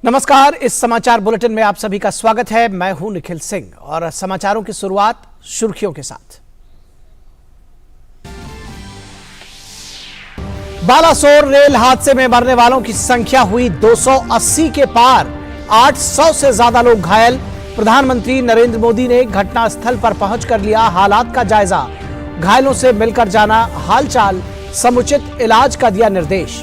नमस्कार, इस समाचार बुलेटिन में आप सभी का स्वागत है। मैं हूं निखिल सिंह और समाचारों की शुरुआत सुर्खियों के साथ। बालासोर रेल हादसे में मरने वालों की संख्या हुई 280 के पार, 800 से ज्यादा लोग घायल। प्रधानमंत्री नरेंद्र मोदी ने घटनास्थल पर पहुंचकर लिया हालात का जायजा, घायलों से मिलकर जाना हालचाल, समुचित इलाज का दिया निर्देश।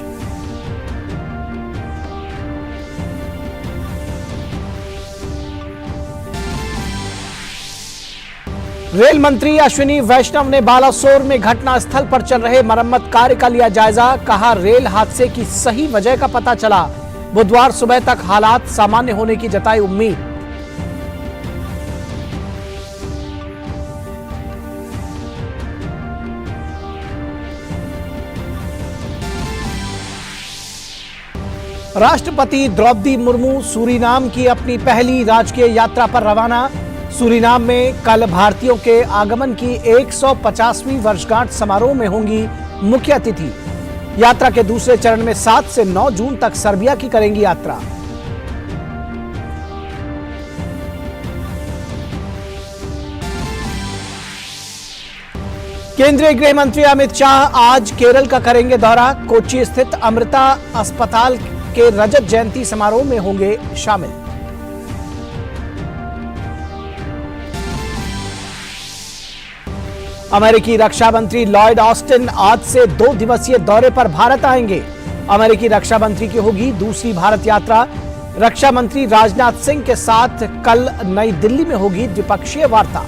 रेल मंत्री अश्विनी वैष्णव ने बालासोर में घटनास्थल पर चल रहे मरम्मत कार्य का लिया जायजा, कहा रेल हादसे की सही वजह का पता चला, बुधवार सुबह तक हालात सामान्य होने की जताई उम्मीद। राष्ट्रपति द्रौपदी मुर्मू सूरीनाम की अपनी पहली राजकीय यात्रा पर रवाना। सूरीनाम में कल भारतीयों के आगमन की 150वीं वर्षगांठ समारोह में होंगी मुख्य अतिथि। यात्रा के दूसरे चरण में 7 से 9 जून तक सर्बिया की करेंगी यात्रा। केंद्रीय गृह मंत्री अमित शाह आज केरल का करेंगे दौरा। कोच्चि स्थित अमृता अस्पताल के रजत जयंती समारोह में होंगे शामिल। अमेरिकी रक्षा मंत्री लॉयड ऑस्टिन आज से 2 दिवसीय दौरे पर भारत आएंगे। अमेरिकी रक्षा मंत्री की होगी दूसरी भारत यात्रा। रक्षा मंत्री राजनाथ सिंह के साथ कल नई दिल्ली में होगी द्विपक्षीय वार्ता।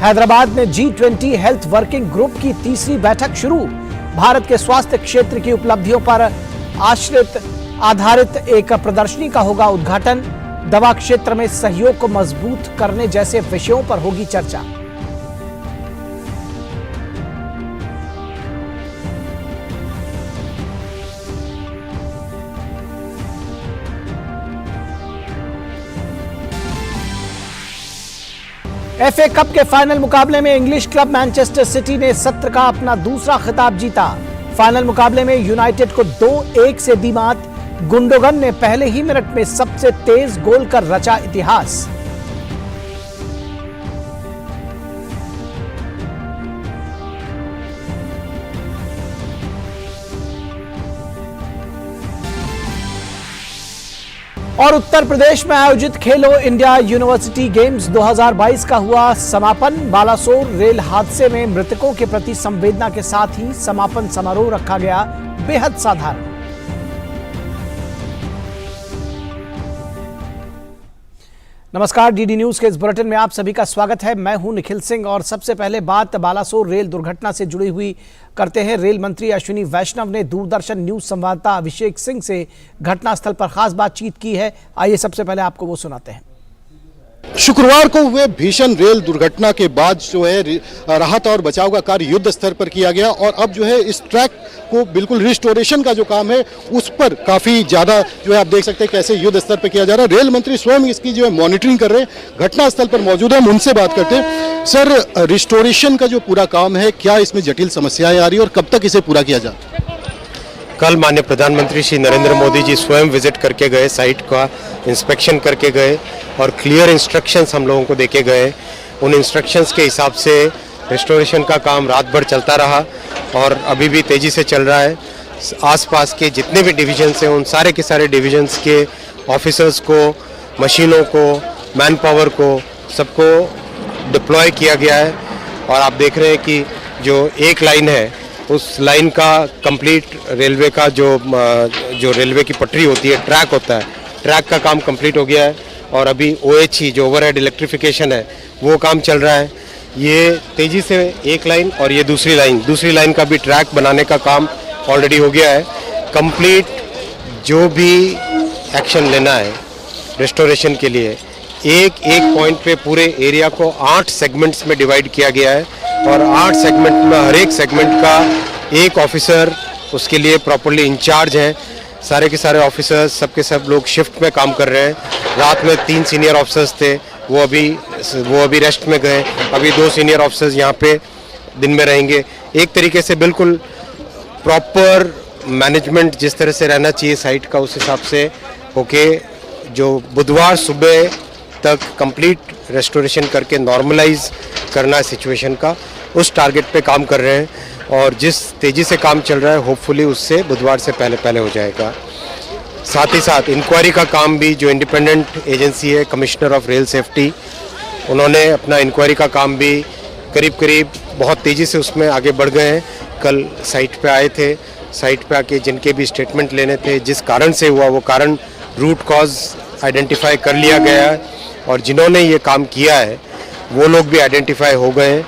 हैदराबाद में G20 हेल्थ वर्किंग ग्रुप की तीसरी बैठक शुरू। भारत के स्वास्थ्य क्षेत्र की उपलब्धियों पर आधारित एक प्रदर्शनी का होगा उद्घाटन। दवा क्षेत्र में सहयोग को मजबूत करने जैसे विषयों पर होगी चर्चा। FA कप के फाइनल मुकाबले में इंग्लिश क्लब मैनचेस्टर सिटी ने सत्र का अपना दूसरा खिताब जीता। फाइनल मुकाबले में यूनाइटेड को 2-1 से दी मात। गुंडोगन ने पहले ही मिनट में सबसे तेज गोल कर रचा इतिहास। और उत्तर प्रदेश में आयोजित खेलो इंडिया यूनिवर्सिटी गेम्स 2022 का हुआ समापन। बालासोर रेल हादसे में मृतकों के प्रति संवेदना के साथ ही समापन समारोह रखा गया बेहद साधारण। नमस्कार, डीडी न्यूज के इस बुलेटिन में आप सभी का स्वागत है। मैं हूं निखिल सिंह और सबसे पहले बात बालासोर रेल दुर्घटना से जुड़ी हुई करते हैं। रेल मंत्री अश्विनी वैष्णव ने दूरदर्शन न्यूज संवाददाता अभिषेक सिंह से घटनास्थल पर खास बातचीत की है। आइए सबसे पहले आपको वो सुनाते हैं। शुक्रवार को हुए भीषण रेल दुर्घटना के बाद जो है राहत और बचाव का कार्य युद्ध स्तर पर किया गया और अब जो है इस ट्रैक को बिल्कुल रिस्टोरेशन का जो काम है उस पर काफी ज्यादा जो है आप देख सकते हैं कैसे युद्ध स्तर पर किया जा रहा है। रेल मंत्री स्वयं इसकी जो है मॉनिटरिंग कर रहे हैं, घटनास्थल पर मौजूद है, हम उनसे बात करते हैं। सर, रिस्टोरेशन का जो पूरा काम है, क्या इसमें जटिल समस्याएं आ रही है और कब तक इसे पूरा किया जाए? कल माननीय प्रधानमंत्री श्री नरेंद्र मोदी जी स्वयं विजिट करके गए, साइट का इंस्पेक्शन करके गए और क्लियर इंस्ट्रक्शंस हम लोगों को देके गए। उन इंस्ट्रक्शंस के हिसाब से रिस्टोरेशन का काम रात भर चलता रहा और अभी भी तेज़ी से चल रहा है। आसपास के जितने भी डिविजन्स हैं उन सारे के सारे डिविजन्स के ऑफिसर्स को, मशीनों को, मैन पावर को, सबको डिप्लॉय किया गया है। और आप देख रहे हैं कि जो एक लाइन है उस लाइन का कंप्लीट रेलवे का जो रेलवे की पटरी होती है, ट्रैक होता है, ट्रैक का काम कंप्लीट हो गया है और अभी OHE जो ओवरहेड इलेक्ट्रिफिकेशन है वो काम चल रहा है। ये तेज़ी से एक लाइन और ये दूसरी लाइन का भी ट्रैक बनाने का काम ऑलरेडी हो गया है कंप्लीट। जो भी एक्शन लेना है रेस्टोरेशन के लिए एक पॉइंट पे पूरे एरिया को 8 सेगमेंट्स में डिवाइड किया गया है और 8 सेगमेंट में हर एक सेगमेंट का एक ऑफिसर उसके लिए प्रॉपर्ली इंचार्ज हैं। सारे के सारे ऑफिसर्स सबके सब लोग शिफ्ट में काम कर रहे हैं। रात में 3 सीनियर ऑफिसर्स थे, वो अभी रेस्ट में गए। अभी 2 सीनियर ऑफिसर्स यहाँ पे दिन में रहेंगे। एक तरीके से बिल्कुल प्रॉपर मैनेजमेंट जिस तरह से रहना चाहिए साइट का, उस हिसाब से होके जो बुधवार सुबह तक कंप्लीट रेस्टोरेशन करके नॉर्मलाइज करना है सिचुएशन का, उस टारगेट पे काम कर रहे हैं। और जिस तेज़ी से काम चल रहा है होपफुली उससे बुधवार से पहले हो जाएगा। साथ ही साथ इंक्वायरी का काम भी, जो इंडिपेंडेंट एजेंसी है कमिश्नर ऑफ रेल सेफ्टी, उन्होंने अपना इंक्वायरी का काम भी करीब बहुत तेज़ी से उसमें आगे बढ़ गए हैं। कल साइट पे आए थे, साइट पे आके जिनके भी स्टेटमेंट लेने थे, जिस कारण से हुआ वो कारण रूट कॉज आइडेंटिफाई कर लिया गया है और जिन्होंने ये काम किया है वो लोग भी आइडेंटिफाई हो गए हैं।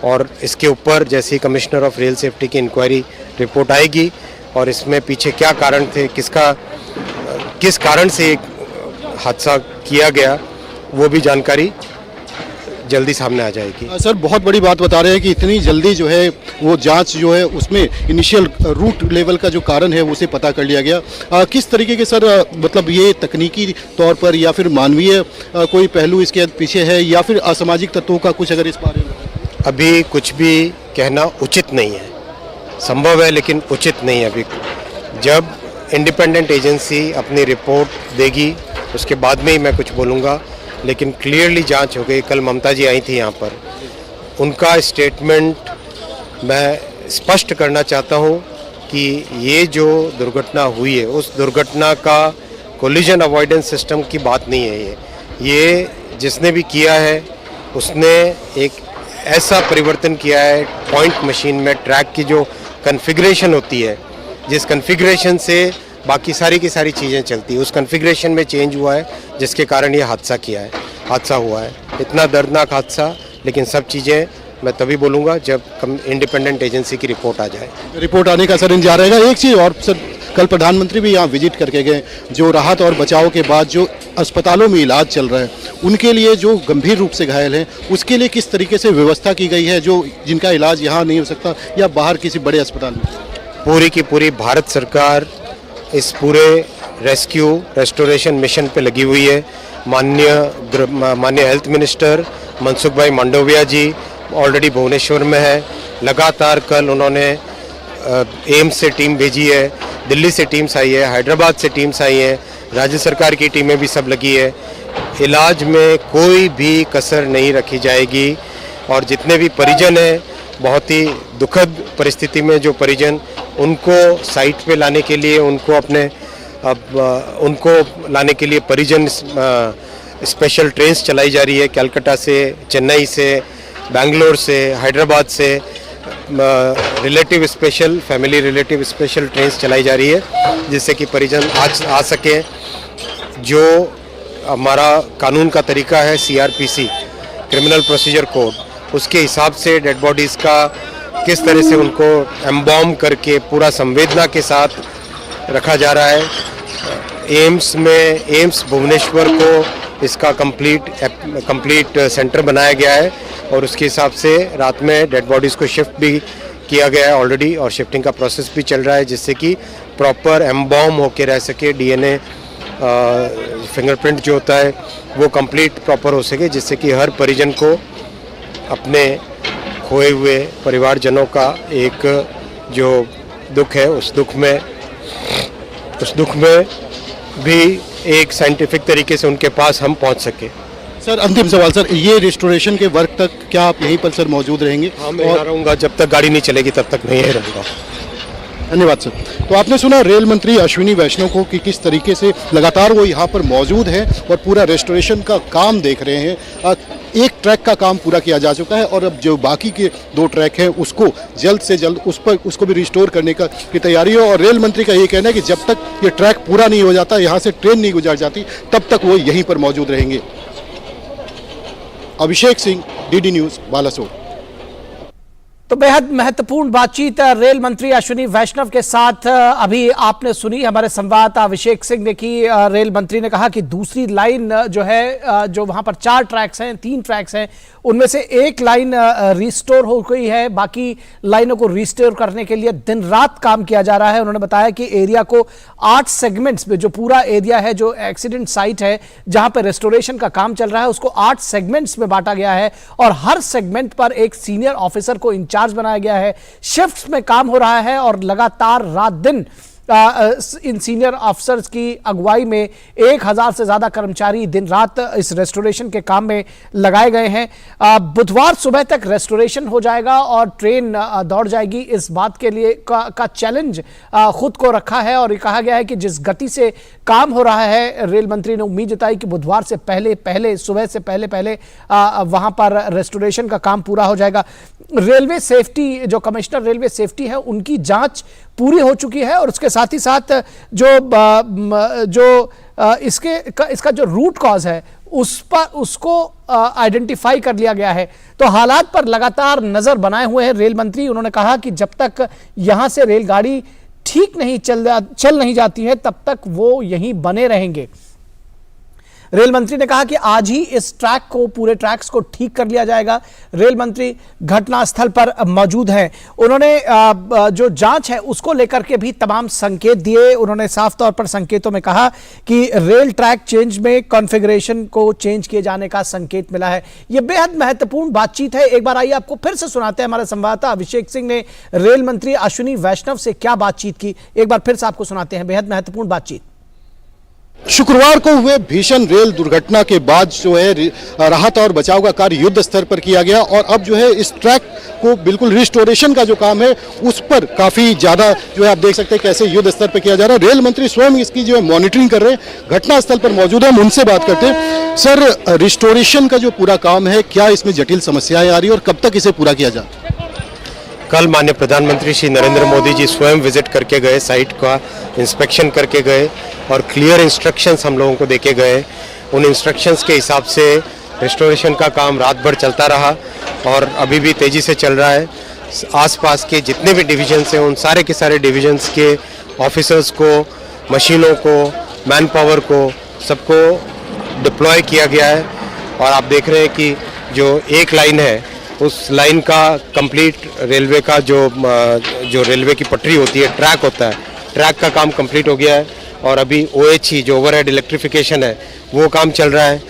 और इसके ऊपर जैसे ही कमिश्नर ऑफ रेल सेफ्टी की इंक्वायरी रिपोर्ट आएगी और इसमें पीछे क्या कारण थे, किस कारण से एक हादसा किया गया, वो भी जानकारी जल्दी सामने आ जाएगी। सर, बहुत बड़ी बात बता रहे हैं कि इतनी जल्दी जो है वो जांच जो है उसमें इनिशियल रूट लेवल का जो कारण है उसे पता कर लिया गया। किस तरीके के सर मतलब ये तकनीकी तौर पर या फिर मानवीय कोई पहलू इसके पीछे है या फिर असामाजिक तत्वों का कुछ अगर इस बारे में? अभी कुछ भी कहना उचित नहीं है, संभव है लेकिन उचित नहीं है अभी। जब इंडिपेंडेंट एजेंसी अपनी रिपोर्ट देगी उसके बाद में ही मैं कुछ बोलूँगा, लेकिन क्लियरली जांच हो गई। कल ममता जी आई थी यहाँ पर, उनका स्टेटमेंट मैं स्पष्ट करना चाहता हूँ कि ये जो दुर्घटना हुई है उस दुर्घटना का कोलिजन अवॉइडेंस सिस्टम की बात नहीं है। ये जिसने भी किया है उसने एक ऐसा परिवर्तन किया है पॉइंट मशीन में, ट्रैक की जो कन्फिग्रेशन होती है, जिस कन्फिग्रेशन से बाकी सारी की सारी चीज़ें चलती है, उस कन्फिग्रेशन में चेंज हुआ है जिसके कारण ये हादसा हुआ है। इतना दर्दनाक हादसा, लेकिन सब चीज़ें मैं तभी बोलूँगा जब इंडिपेंडेंट एजेंसी की रिपोर्ट आ जाए। रिपोर्ट आने का सर इंतजार रहेगा। एक चीज़ और सर, कल प्रधानमंत्री भी यहाँ विजिट करके गए, जो राहत और बचाव के बाद जो अस्पतालों में इलाज चल रहा है उनके लिए जो गंभीर रूप से घायल हैं उसके लिए किस तरीके से व्यवस्था की गई है, जो जिनका इलाज यहाँ नहीं हो सकता या बाहर किसी बड़े अस्पताल में? पूरी की पूरी भारत सरकार इस पूरे रेस्टोरेशन मिशन पे लगी हुई है। माननीय हेल्थ मिनिस्टर मनसुख भाई मांडविया जी ऑलरेडी भुवनेश्वर में है। लगातार कल उन्होंने एम्स से टीम भेजी है, दिल्ली से टीम्स आई है, हैदराबाद से टीम्स आई हैं, राज्य सरकार की टीमें भी सब लगी है। इलाज में कोई भी कसर नहीं रखी जाएगी और जितने भी परिजन हैं, बहुत ही दुखद परिस्थिति में जो परिजन, उनको साइट पे लाने के लिए, उनको लाने के लिए परिजन स्पेशल ट्रेन्स चलाई जा रही है। कलकत्ता से, चेन्नई से, बेंगलोर से, हैदराबाद से फैमिली रिलेटिव स्पेशल ट्रेन्स चलाई जा रही है जिससे कि परिजन आज आ सके। जो हमारा कानून का तरीका है CRPC, क्रिमिनल प्रोसीजर कोड, उसके हिसाब से डेड बॉडीज़ का किस तरह से उनको एम्बॉम करके पूरा संवेदना के साथ रखा जा रहा है। एम्स भुवनेश्वर को इसका कंप्लीट सेंटर बनाया गया है और उसके हिसाब से रात में डेड बॉडीज़ को शिफ्ट भी किया गया है ऑलरेडी और शिफ्टिंग का प्रोसेस भी चल रहा है जिससे कि प्रॉपर एम्बॉम होके रह सके। DNA फिंगरप्रिंट जो होता है वो कंप्लीट प्रॉपर हो सके, जिससे कि हर परिजन को अपने खोए हुए परिवारजनों का एक जो दुख है उस दुख में भी एक साइंटिफिक तरीके से उनके पास हम पहुंच सके। सर, अंतिम सवाल सर, ये रेस्टोरेशन के वर्क तक क्या आप यहीं पर सर मौजूद रहेंगे? हाँ, मैं यहाँ रहूँगा, जब तक गाड़ी नहीं चलेगी तब तक मैं यहीं रहूँगा। धन्यवाद सर। तो आपने सुना रेल मंत्री अश्विनी वैष्णव को कि किस तरीके से लगातार वो यहाँ पर मौजूद हैं और पूरा रेस्टोरेशन का काम देख रहे हैं। एक ट्रैक का काम पूरा किया जा चुका है और अब जो बाकी के 2 ट्रैक हैं उसको जल्द से जल्द उसको भी रिस्टोर करने की तैयारी है। और रेल मंत्री का ये कहना है कि जब तक ये ट्रैक पूरा नहीं हो जाता, यहाँ से ट्रेन नहीं गुजर जाती, तब तक वो यहीं पर मौजूद रहेंगे। Abhishek Singh, DD news, Balasore. तो बेहद महत्वपूर्ण बातचीत रेल मंत्री अश्विनी वैष्णव के साथ अभी आपने सुनी। हमारे संवाददाता अभिषेक सिंह ने की। रेल मंत्री ने कहा कि दूसरी लाइन जो है, जो वहां पर 4 ट्रैक्स हैं, 3 ट्रैक्स हैं, उनमें से एक लाइन रिस्टोर हो गई है। बाकी लाइनों को रिस्टोर करने के लिए दिन रात काम किया जा रहा है। उन्होंने बताया कि एरिया को 8 सेगमेंट्स में, जो पूरा एरिया है, जो एक्सीडेंट साइट है जहां पर रेस्टोरेशन का काम चल रहा है, उसको 8 सेगमेंट्स में बांटा गया है और हर सेगमेंट पर एक सीनियर ऑफिसर को इंचार्ज इंचार्ज बनाया गया है, शिफ्ट्स में काम हो रहा है और लगातार रात दिन इन सीनियर ऑफिसर्स की अगुवाई में 1000 से ज्यादा कर्मचारी दिन रात इस रेस्टोरेशन के काम में लगाए गए हैं। बुधवार सुबह तक रेस्टोरेशन हो जाएगा और ट्रेन दौड़ जाएगी। इस बात के लिए का चैलेंज खुद को रखा है और ये कहा गया है कि जिस गति से काम हो रहा है, रेल मंत्री ने उम्मीद जताई कि बुधवार से पहले सुबह से पहले वहां पर रेस्टोरेशन का काम पूरा हो जाएगा। रेलवे सेफ्टी, जो कमिश्नर रेलवे सेफ्टी है, उनकी जांच पूरी हो चुकी है और उसके साथ ही साथ इसका जो रूट कॉज है उसको आइडेंटिफाई कर लिया गया है। तो हालात पर लगातार नजर बनाए हुए हैं रेल मंत्री। उन्होंने कहा कि जब तक यहां से रेलगाड़ी ठीक नहीं चल नहीं जाती है तब तक वो यहीं बने रहेंगे। रेल मंत्री ने कहा कि आज ही इस पूरे ट्रैक्स को ठीक कर लिया जाएगा। रेल मंत्री घटनास्थल पर मौजूद हैं। उन्होंने जो जांच है उसको लेकर के भी तमाम संकेत दिए। उन्होंने साफ तौर पर संकेतों में कहा कि रेल ट्रैक चेंज में कॉन्फ़िगरेशन को चेंज किए जाने का संकेत मिला है। यह बेहद महत्वपूर्ण बातचीत है। एक बार आइए आपको फिर से सुनाते हैं। हमारे संवाददाता अभिषेक सिंह ने रेल मंत्री अश्विनी वैष्णव से क्या बातचीत की, एक बार फिर से आपको सुनाते हैं। बेहद महत्वपूर्ण बातचीत। शुक्रवार को हुए भीषण रेल दुर्घटना के बाद जो है राहत और बचाव का कार्य युद्ध स्तर पर किया गया और अब जो है इस ट्रैक को बिल्कुल रिस्टोरेशन का जो काम है उस पर काफी ज्यादा जो है आप देख सकते हैं कैसे युद्ध स्तर पर किया जा रहा है। रेल मंत्री स्वयं इसकी जो है मॉनिटरिंग कर रहे हैं, घटनास्थल पर मौजूद है। हम उनसे बात करते हैं। सर, रिस्टोरेशन का जो पूरा काम है, क्या इसमें जटिल समस्याएं आ रही है और कब तक इसे पूरा किया जाए? कल माननीय प्रधानमंत्री श्री नरेंद्र मोदी जी स्वयं विजिट करके गए, साइट का इंस्पेक्शन करके गए और क्लियर इंस्ट्रक्शंस हम लोगों को देके गए। उन इंस्ट्रक्शंस के हिसाब से रेस्टोरेशन का काम रात भर चलता रहा और अभी भी तेज़ी से चल रहा है। आसपास के जितने भी डिविजन्स हैं उन सारे के सारे डिविजन्स के ऑफिसर्स को, मशीनों को, मैन पावर को, सबको डिप्लॉय किया गया है। और आप देख रहे हैं कि जो एक लाइन है उस लाइन का कंप्लीट रेलवे का जो रेलवे की पटरी होती है, ट्रैक होता है, ट्रैक का काम कंप्लीट हो गया है और अभी OHE जो ओवरहेड इलेक्ट्रिफिकेशन है वो काम चल रहा है।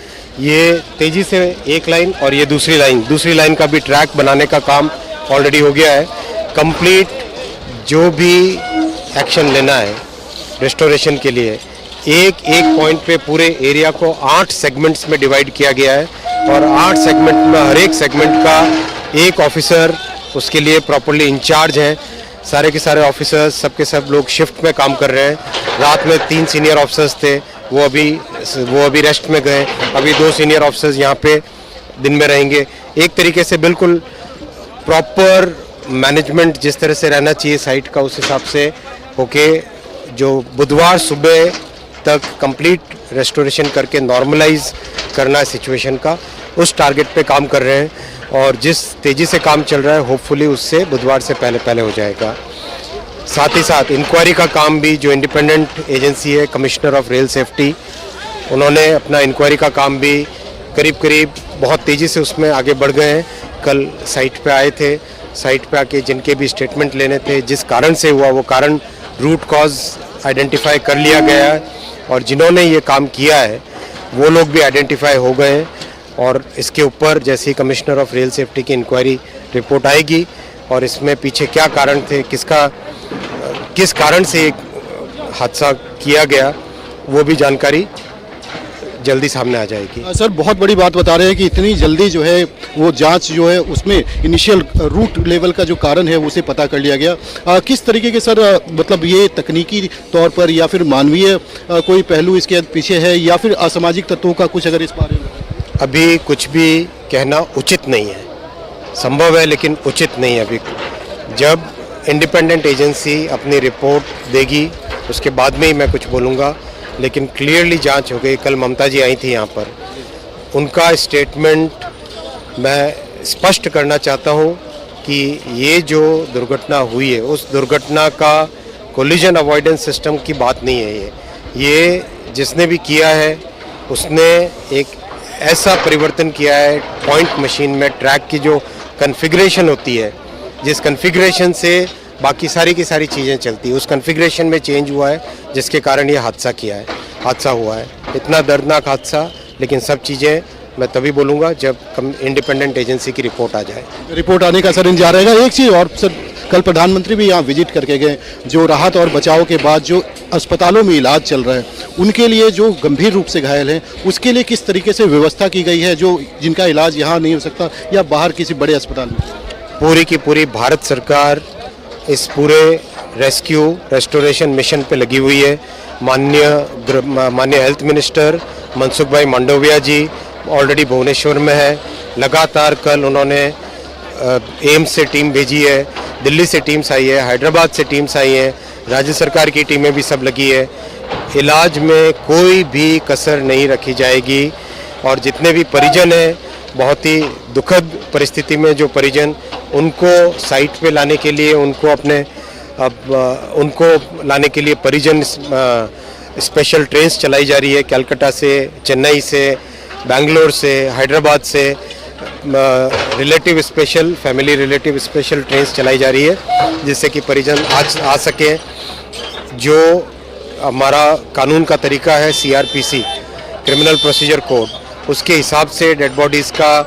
ये तेज़ी से एक लाइन और ये दूसरी लाइन का भी ट्रैक बनाने का काम ऑलरेडी हो गया है कंप्लीट। जो भी एक्शन लेना है रेस्टोरेशन के लिए, एक पॉइंट पे पूरे एरिया को 8 सेगमेंट्स में डिवाइड किया गया है और 8 सेगमेंट में हर एक सेगमेंट का एक ऑफिसर उसके लिए प्रॉपर्ली इंचार्ज हैं। सारे के सारे ऑफिसर्स सबके सब लोग शिफ्ट में काम कर रहे हैं। रात में 3 सीनियर ऑफिसर्स थे, वो अभी रेस्ट में गए। अभी 2 सीनियर ऑफिसर्स यहाँ पे दिन में रहेंगे। एक तरीके से बिल्कुल प्रॉपर मैनेजमेंट जिस तरह से रहना चाहिए साइट का, उस हिसाब से होके जो बुधवार सुबह तक कंप्लीट रेस्टोरेशन करके नॉर्मलाइज करना है सिचुएशन का, उस टारगेट पे काम कर रहे हैं। और जिस तेज़ी से काम चल रहा है होपफुली उससे बुधवार से पहले हो जाएगा। साथ ही साथ इंक्वायरी का काम भी, जो इंडिपेंडेंट एजेंसी है कमिश्नर ऑफ रेल सेफ्टी, उन्होंने अपना इंक्वायरी का काम भी करीब बहुत तेज़ी से उसमें आगे बढ़ गए हैं। कल साइट पे आए थे, साइट पे आके जिनके भी स्टेटमेंट लेने थे, जिस कारण से हुआ वो कारण, रूट कॉज आइडेंटिफाई कर लिया गया है और जिन्होंने ये काम किया है वो लोग भी आइडेंटिफाई हो गए हैं। और इसके ऊपर जैसे ही कमिश्नर ऑफ रेल सेफ्टी की इंक्वायरी रिपोर्ट आएगी और इसमें पीछे क्या कारण थे, किस कारण से एक हादसा किया गया, वो भी जानकारी जल्दी सामने आ जाएगी। सर, बहुत बड़ी बात बता रहे हैं कि इतनी जल्दी जो है वो जांच जो है उसमें इनिशियल रूट लेवल का जो कारण है उसे पता कर लिया गया। किस तरीके के सर मतलब ये तकनीकी तौर पर या फिर मानवीय कोई पहलू इसके पीछे है या फिर असामाजिक तत्वों का कुछ अगर इस बारे में? अभी कुछ भी कहना उचित नहीं है, संभव है लेकिन उचित नहीं है। अभी जब इंडिपेंडेंट एजेंसी अपनी रिपोर्ट देगी उसके बाद में ही मैं कुछ बोलूँगा, लेकिन क्लियरली जांच हो गई। कल ममता जी आई थी यहाँ पर, उनका स्टेटमेंट मैं स्पष्ट करना चाहता हूँ कि ये जो दुर्घटना हुई है उस दुर्घटना का कोलिजन अवॉइडेंस सिस्टम की बात नहीं है। ये जिसने भी किया है उसने एक ऐसा परिवर्तन किया है पॉइंट मशीन में, ट्रैक की जो कन्फिग्रेशन होती है, जिस कन्फिग्रेशन से बाकी सारी की सारी चीज़ें चलती है, उस कन्फिग्रेशन में चेंज हुआ है जिसके कारण ये हादसा हुआ है। इतना दर्दनाक हादसा, लेकिन सब चीज़ें मैं तभी बोलूँगा जब इंडिपेंडेंट एजेंसी की रिपोर्ट आ जाए। रिपोर्ट आने का सर इंतजार रहेगा। एक चीज़ और सर, कल प्रधानमंत्री भी यहाँ विजिट करके गए, जो राहत और बचाव के बाद जो अस्पतालों में इलाज चल रहा है उनके लिए जो गंभीर रूप से घायल हैं उसके लिए किस तरीके से व्यवस्था की गई है, जो जिनका इलाज यहाँ नहीं हो सकता या बाहर किसी बड़े अस्पताल में? पूरी की पूरी भारत सरकार इस पूरे रेस्टोरेशन मिशन पे लगी हुई है। माननीय हेल्थ मिनिस्टर मनसुख भाई मांडविया जी ऑलरेडी भुवनेश्वर में है। लगातार कल उन्होंने एम्स से टीम भेजी है, दिल्ली से टीम्स आई है, हैदराबाद से टीम्स आई हैं, राज्य सरकार की टीमें भी सब लगी है। इलाज में कोई भी कसर नहीं रखी जाएगी और जितने भी परिजन हैं, बहुत ही दुखद परिस्थिति में जो परिजन, उनको साइट पे लाने के लिए उनको लाने के लिए परिजन स्पेशल ट्रेन्स चलाई जा रही है। कलकत्ता से, चेन्नई से, बेंगलोर से, हैदराबाद से फैमिली रिलेटिव स्पेशल ट्रेन्स चलाई जा रही है जिससे कि परिजन आज आ सकें। जो हमारा कानून का तरीका है CRPC क्रिमिनल प्रोसीजर कोड, उसके हिसाब से डेड बॉडीज़ का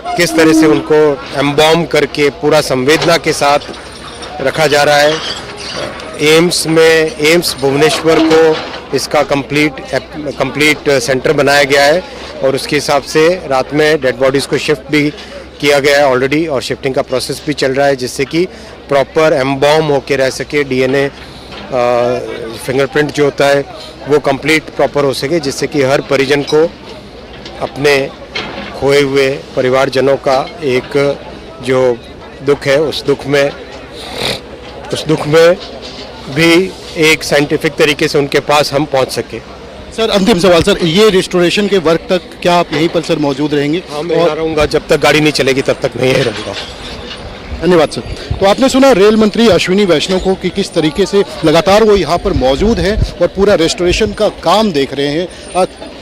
किस तरह से उनको एम्बॉम करके पूरा संवेदना के साथ रखा जा रहा है। एम्स भुवनेश्वर को इसका कंप्लीट सेंटर बनाया गया है और उसके हिसाब से रात में डेड बॉडीज़ को शिफ्ट भी किया गया है ऑलरेडी और शिफ्टिंग का प्रोसेस भी चल रहा है जिससे कि प्रॉपर एम्बॉम होके रह सके। DNA फिंगरप्रिंट जो होता है वो कंप्लीट प्रॉपर हो सके जिससे कि हर परिजन को अपने खोए हुए परिवारजनों का एक जो दुख है उस दुख में भी एक साइंटिफिक तरीके से उनके पास हम पहुंच सके। सर अंतिम सवाल सर, ये रेस्टोरेशन के वर्क तक क्या आप यहीं पर सर मौजूद रहेंगे? हाँ, मैं यहाँ रहूँगा, जब तक गाड़ी नहीं चलेगी तब तक मैं यहीं रहूँगा। धन्यवाद सर। तो आपने सुना रेल मंत्री अश्विनी वैष्णव को कि किस तरीके से लगातार वो यहाँ पर मौजूद हैं और पूरा रेस्टोरेशन का काम देख रहे हैं।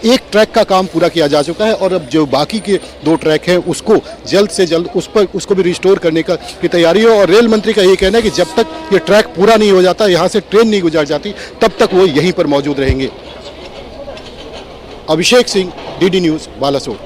एक ट्रैक का काम पूरा किया जा चुका है और अब जो बाकी के 2 ट्रैक हैं उसको जल्द से जल्द उसको भी रिस्टोर करने की तैयारी है। और रेल मंत्री का ये कहना है कि जब तक ये ट्रैक पूरा नहीं हो जाता, यहाँ से ट्रेन नहीं गुजर जाती, तब तक वो यहीं पर मौजूद रहेंगे। Abhishek Singh, DD news, Balasore.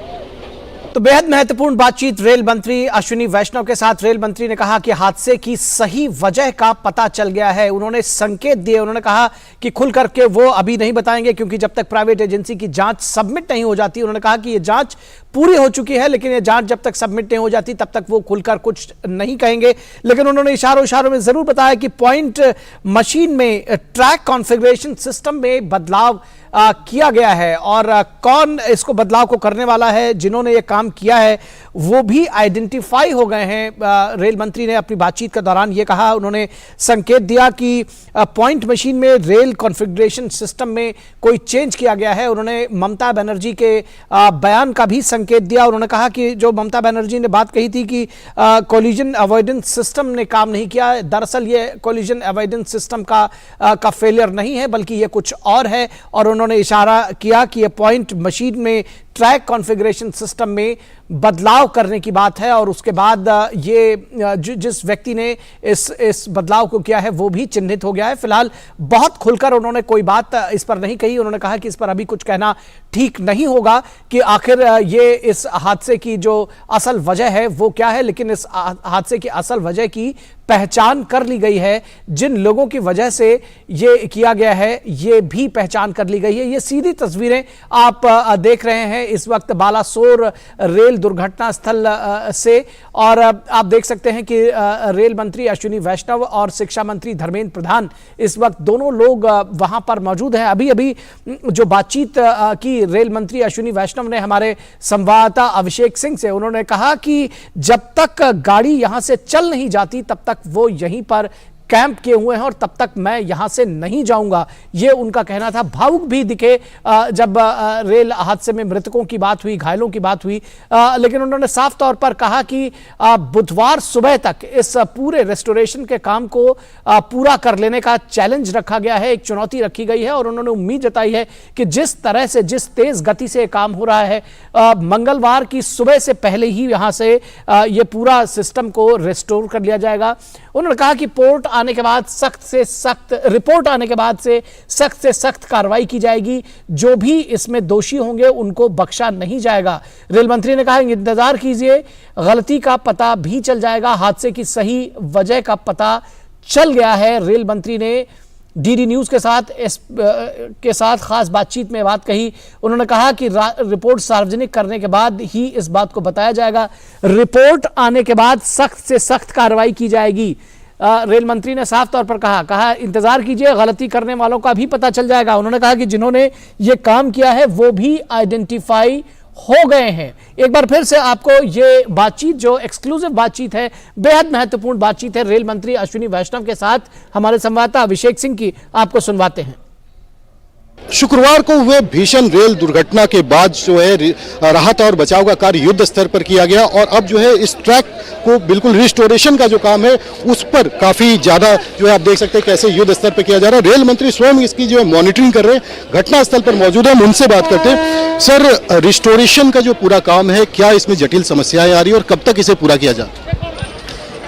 तो बेहद महत्वपूर्ण बातचीत रेल मंत्री अश्विनी वैष्णव के साथ। रेल मंत्री ने कहा कि हादसे की सही वजह का पता चल गया है। उन्होंने संकेत दिए, उन्होंने कहा कि खुल करके वो अभी नहीं बताएंगे क्योंकि जब तक प्राइवेट एजेंसी की जांच सबमिट नहीं हो जाती, उन्होंने कहा कि ये जांच पूरी हो चुकी है लेकिन ये जांच जब तक सबमिट नहीं हो जाती तब तक वो खुलकर कुछ नहीं कहेंगे। लेकिन उन्होंने इशारों में जरूर बताया कि पॉइंट मशीन में ट्रैक कॉन्फ़िगरेशन सिस्टम में बदलाव किया गया है और कौन इसको बदलाव को करने वाला है, जिन्होंने ये काम किया है वो भी आइडेंटिफाई हो गए हैं। रेल मंत्री ने अपनी बातचीत के दौरान ये कहा, उन्होंने संकेत दिया कि पॉइंट मशीन में रेल कॉन्फ़िगरेशन सिस्टम में कोई चेंज किया गया है। उन्होंने ममता बनर्जी के बयान का भी संकेत दिया। उन्होंने कहा कि जो ममता बनर्जी ने बात कही थी कि कोलिजन अवॉइडेंस सिस्टम ने काम नहीं किया, दरअसल ये कोलिजन अवॉइडेंस सिस्टम का फेलियर नहीं है बल्कि ये कुछ और है। और उन्होंने इशारा किया कि ये पॉइंट मशीन में ट्रैक कॉन्फ़िगरेशन सिस्टम में बदलाव करने की बात है और उसके बाद ये जिस व्यक्ति ने इस बदलाव को किया है वो भी चिन्हित हो गया है। फिलहाल बहुत खुलकर उन्होंने कोई बात इस पर नहीं कही। उन्होंने कहा कि इस पर अभी कुछ कहना ठीक नहीं होगा कि आखिर ये इस हादसे की जो असल वजह है वो क्या है, लेकिन इस हादसे की असल वजह की पहचान कर ली गई है। जिन लोगों की वजह से ये किया गया है ये भी पहचान कर ली गई है। ये सीधी तस्वीरें आप देख रहे हैं इस वक्त बालासोर रेल दुर्घटना स्थल से और आप देख सकते हैं कि रेल मंत्री अश्विनी वैष्णव और शिक्षा मंत्री धर्मेंद्र प्रधान इस वक्त दोनों लोग वहां पर मौजूद हैं। अभी जो बातचीत की रेल मंत्री अश्विनी वैष्णव ने हमारे संवाददाता अभिषेक सिंह से, उन्होंने कहा कि जब तक गाड़ी यहां से चल नहीं जाती तब तक वो यहीं पर कैंप किए हुए हैं और तब तक मैं यहां से नहीं जाऊंगा, ये उनका कहना था। भावुक भी दिखे जब रेल हादसे में मृतकों की बात हुई, घायलों की बात हुई, लेकिन उन्होंने साफ तौर पर कहा कि बुधवार सुबह तक इस पूरे रेस्टोरेशन के काम को पूरा कर लेने का चैलेंज रखा गया है, एक चुनौती रखी गई है और उन्होंने उम्मीद जताई है कि जिस तरह से, जिस तेज गति से काम हो रहा है, मंगलवार की सुबह से पहले ही यहां से ये पूरा सिस्टम को रेस्टोर कर लिया जाएगा। उन्होंने कहा कि रिपोर्ट आने के बाद सख्त से सख्त कार्रवाई की जाएगी, जो भी इसमें दोषी होंगे उनको बख्शा नहीं जाएगा। रेल मंत्री ने कहा इंतजार कीजिए, गलती का पता भी चल जाएगा, हादसे की सही वजह का पता चल गया है। रेल मंत्री ने डीडी न्यूज के साथ खास बातचीत में बात कही। उन्होंने कहा कि रिपोर्ट सार्वजनिक करने के बाद ही इस बात को बताया जाएगा, रिपोर्ट आने के बाद सख्त से सख्त कार्रवाई की जाएगी। रेल मंत्री ने साफ तौर पर कहा इंतजार कीजिए, गलती करने वालों का भी पता चल जाएगा। उन्होंने कहा कि जिन्होंने ये काम किया है वो भी आइडेंटिफाई हो गए हैं। एक बार फिर से आपको ये बातचीत जो एक्सक्लूसिव बातचीत है, बेहद महत्वपूर्ण बातचीत है रेल मंत्री अश्विनी वैष्णव के साथ हमारे संवाददाता अभिषेक सिंह की, आपको सुनवाते हैं। शुक्रवार को हुए भीषण रेल दुर्घटना के बाद जो है राहत और बचाव का कार्य युद्ध स्तर पर किया गया और अब जो है इस ट्रैक को बिल्कुल रिस्टोरेशन का जो काम है उस पर काफी ज्यादा जो है आप देख सकते हैं कैसे युद्ध स्तर पर किया जा रहा है। रेल मंत्री स्वयं इसकी जो है मॉनिटरिंग कर रहे हैं, घटनास्थल पर मौजूद है, हम उनसे बात करते हैं। सर, रिस्टोरेशन का जो पूरा काम है, क्या इसमें जटिल समस्याएं आ रही है और कब तक इसे पूरा किया जाए?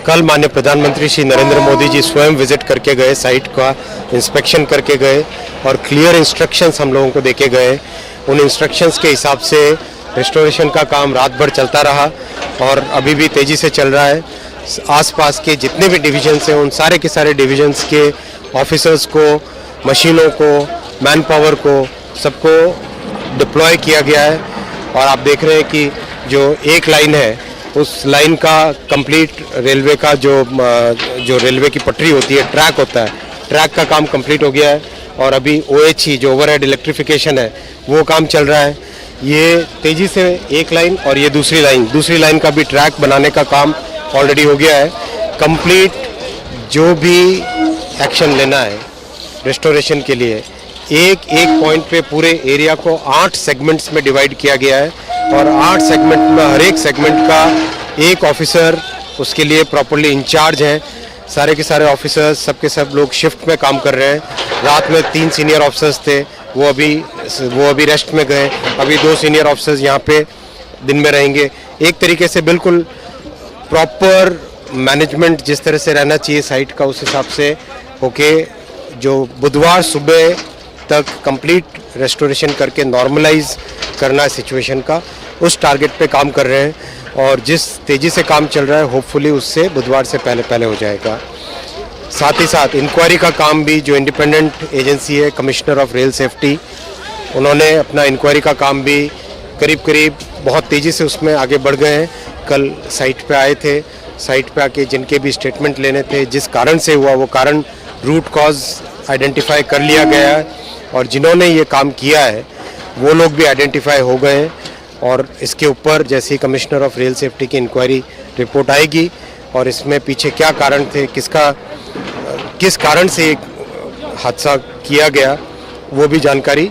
कल माननीय प्रधानमंत्री श्री नरेंद्र मोदी जी स्वयं विजिट करके गए, साइट का इंस्पेक्शन करके गए और क्लियर इंस्ट्रक्शंस हम लोगों को देके गए। उन इंस्ट्रक्शंस के हिसाब से रिस्टोरेशन का काम रात भर चलता रहा और अभी भी तेज़ी से चल रहा है। आसपास के जितने भी डिविजन्स हैं उन सारे के सारे डिविजन्स के ऑफिसर्स को, मशीनों को, मैन पावर को, सबको डिप्लॉय किया गया है। और आप देख रहे हैं कि जो एक लाइन है उस लाइन का कंप्लीट रेलवे का जो रेलवे की पटरी होती है, ट्रैक होता है, ट्रैक का काम कंप्लीट हो गया है और अभी OHE जो ओवरहेड इलेक्ट्रिफिकेशन है वो काम चल रहा है। ये तेज़ी से एक लाइन और ये दूसरी लाइन का भी ट्रैक बनाने का काम ऑलरेडी हो गया है। कंप्लीट जो भी एक्शन लेना है रिस्टोरेशन के लिए, एक पॉइंट पे पूरे एरिया को 8 सेगमेंट्स में डिवाइड किया गया है और 8 सेगमेंट में हर एक सेगमेंट का एक ऑफिसर उसके लिए प्रॉपर्ली इंचार्ज है। सारे के सारे ऑफिसर्स सबके सब लोग शिफ्ट में काम कर रहे हैं। रात में 3 सीनियर ऑफिसर्स थे, वो अभी रेस्ट में गए। अभी 2 सीनियर ऑफिसर्स यहाँ पे दिन में रहेंगे। एक तरीके से बिल्कुल प्रॉपर मैनेजमेंट जिस तरह से रहना चाहिए साइट का, उस हिसाब से होके जो बुधवार सुबह तक कंप्लीट रेस्टोरेशन करके नॉर्मलाइज करना है सिचुएशन का, उस टारगेट पे काम कर रहे हैं। और जिस तेज़ी से काम चल रहा है होपफुली उससे बुधवार से पहले हो जाएगा। साथ ही साथ इंक्वायरी का काम भी, जो इंडिपेंडेंट एजेंसी है कमिश्नर ऑफ रेल सेफ्टी, उन्होंने अपना इंक्वायरी का काम भी करीब बहुत तेज़ी से उसमें आगे बढ़ गए हैं। कल साइट पे आए थे, साइट पे आके जिनके भी स्टेटमेंट लेने थे, जिस कारण से हुआ वो कारण, रूट कॉज आइडेंटिफाई कर लिया गया है और जिन्होंने ये काम किया है वो लोग भी आइडेंटिफाई हो गए हैं। और इसके ऊपर जैसे ही कमिश्नर ऑफ रेल सेफ्टी की इंक्वायरी रिपोर्ट आएगी और इसमें पीछे क्या कारण थे, किस कारण से हादसा किया गया, वो भी जानकारी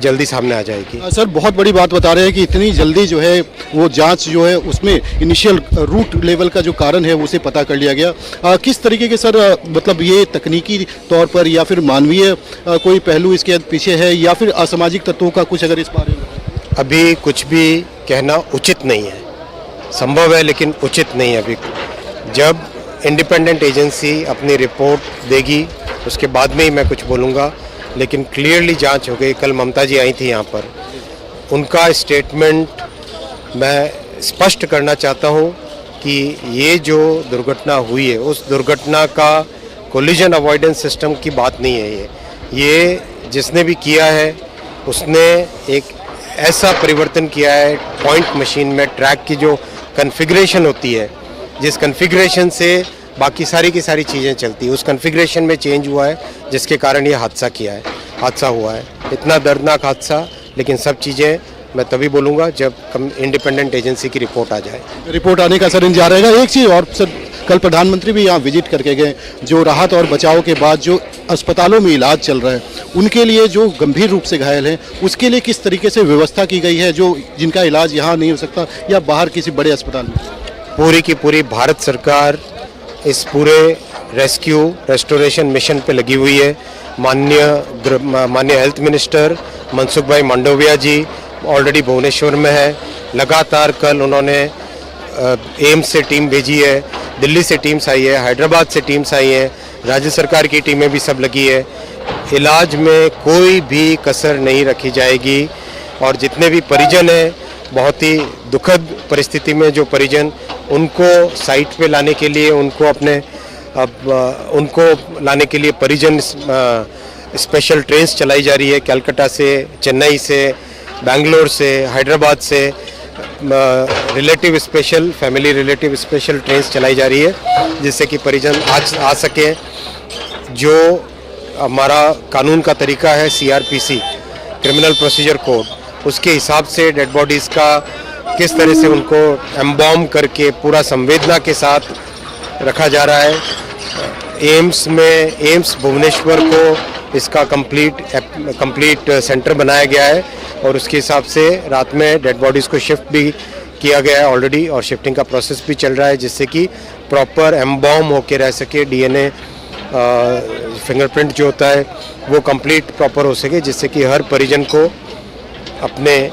जल्दी सामने आ जाएगी। सर, बहुत बड़ी बात बता रहे हैं कि इतनी जल्दी जो है वो जांच जो है उसमें इनिशियल रूट लेवल का जो कारण है उसे पता कर लिया गया। किस तरीके के सर मतलब ये तकनीकी तौर पर या फिर मानवीय कोई पहलू इसके पीछे है या फिर असामाजिक तत्वों का कुछ अगर इस बारे में? अभी कुछ भी कहना उचित नहीं है, संभव है लेकिन उचित नहीं है। अभी जब इंडिपेंडेंट एजेंसी अपनी रिपोर्ट देगी उसके बाद में ही मैं कुछ बोलूँगा, लेकिन क्लियरली जांच हो गई। कल ममता जी आई थी यहाँ पर, उनका स्टेटमेंट मैं स्पष्ट करना चाहता हूँ कि ये जो दुर्घटना हुई है उस दुर्घटना का कोलिजन अवॉइडेंस सिस्टम की बात नहीं है। ये जिसने भी किया है उसने एक ऐसा परिवर्तन किया है पॉइंट मशीन में, ट्रैक की जो कन्फिग्रेशन होती है, जिस कन्फिग्रेशन से बाकी सारी की सारी चीज़ें चलती है, उस कन्फिग्रेशन में चेंज हुआ है जिसके कारण ये हादसा हुआ है। इतना दर्दनाक हादसा, लेकिन सब चीज़ें मैं तभी बोलूँगा जब इंडिपेंडेंट एजेंसी की रिपोर्ट आ जाए। रिपोर्ट आने का सर इंतजार रहेगा। एक चीज़ और सर, कल प्रधानमंत्री भी यहाँ विजिट करके गए, जो राहत और बचाव के बाद जो अस्पतालों में इलाज चल रहा है उनके लिए जो गंभीर रूप से घायल हैं उसके लिए किस तरीके से व्यवस्था की गई है, जो जिनका इलाज यहाँ नहीं हो सकता या बाहर किसी बड़े अस्पताल में? पूरी की पूरी भारत सरकार इस पूरे रेस्टोरेशन मिशन पे लगी हुई है। माननीय हेल्थ मिनिस्टर मनसुख भाई मांडविया जी ऑलरेडी भुवनेश्वर में है। लगातार कल उन्होंने एम्स से टीम भेजी है, दिल्ली से टीम्स आई है, हैदराबाद से टीम्स आई हैं, राज्य सरकार की टीमें भी सब लगी है। इलाज में कोई भी कसर नहीं रखी जाएगी और जितने भी परिजन हैं, बहुत ही दुखद परिस्थिति में जो परिजन, उनको साइट पे लाने के लिए, उनको लाने के लिए परिजन स्पेशल ट्रेन्स चलाई जा रही है। कलकत्ता से, चेन्नई से, बेंगलोर से, हैदराबाद से फैमिली रिलेटिव स्पेशल ट्रेन्स चलाई जा रही है, जिससे कि परिजन आ सके। जो हमारा कानून का तरीका है, CRPC क्रिमिनल प्रोसीजर कोड, उसके हिसाब से डेड बॉडीज़ का किस तरह से उनको एम्बॉम करके पूरा संवेदना के साथ रखा जा रहा है। एम्स भुवनेश्वर को इसका कंप्लीट सेंटर बनाया गया है और उसके हिसाब से रात में डेड बॉडीज़ को शिफ्ट भी किया गया है ऑलरेडी, और शिफ्टिंग का प्रोसेस भी चल रहा है, जिससे कि प्रॉपर एम्बॉम होके रह सके। DNA फिंगरप्रिंट जो होता है वो कंप्लीट प्रॉपर हो सके, जिससे कि हर परिजन को अपने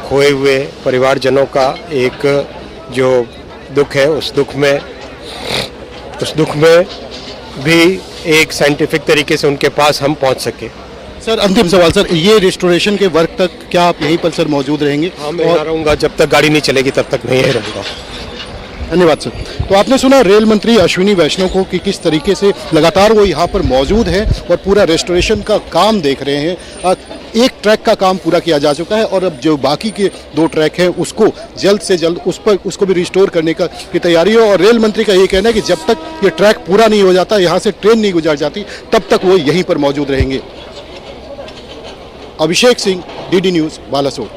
खोए हुए परिवारजनों का एक जो दुख है, उस दुख में भी एक साइंटिफिक तरीके से उनके पास हम पहुंच सके। सर, अंतिम सवाल सर, ये रिस्टोरेशन के वर्क तक क्या आप यहीं पर सर मौजूद रहेंगे? हाँ, मैं यहाँ रहूँगा, जब तक गाड़ी नहीं चलेगी तब तक मैं यहीं रहूँगा। धन्यवाद सर। तो आपने सुना रेल मंत्री अश्विनी वैष्णव को कि किस तरीके से लगातार वो यहाँ पर मौजूद हैं और पूरा रेस्टोरेशन का काम देख रहे हैं। एक ट्रैक का काम पूरा किया जा चुका है और अब जो बाकी के 2 ट्रैक हैं उसको जल्द से जल्द उसको भी रिस्टोर करने की तैयारी है। और रेल मंत्री का ये कहना है कि जब तक ये ट्रैक पूरा नहीं हो जाता, यहाँ से ट्रेन नहीं गुजर जाती, तब तक वो यहीं पर मौजूद रहेंगे। Abhishek Singh, DD news, Balasore.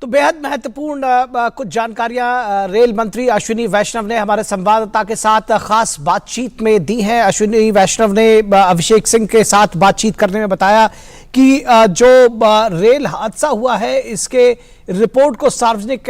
तो बेहद महत्वपूर्ण कुछ जानकारियां रेल मंत्री अश्विनी वैष्णव ने हमारे संवाददाता के साथ खास बातचीत में दी हैं। अश्विनी वैष्णव ने अभिषेक सिंह के साथ बातचीत करने में बताया कि जो रेल हादसा हुआ है, इसके रिपोर्ट को सार्वजनिक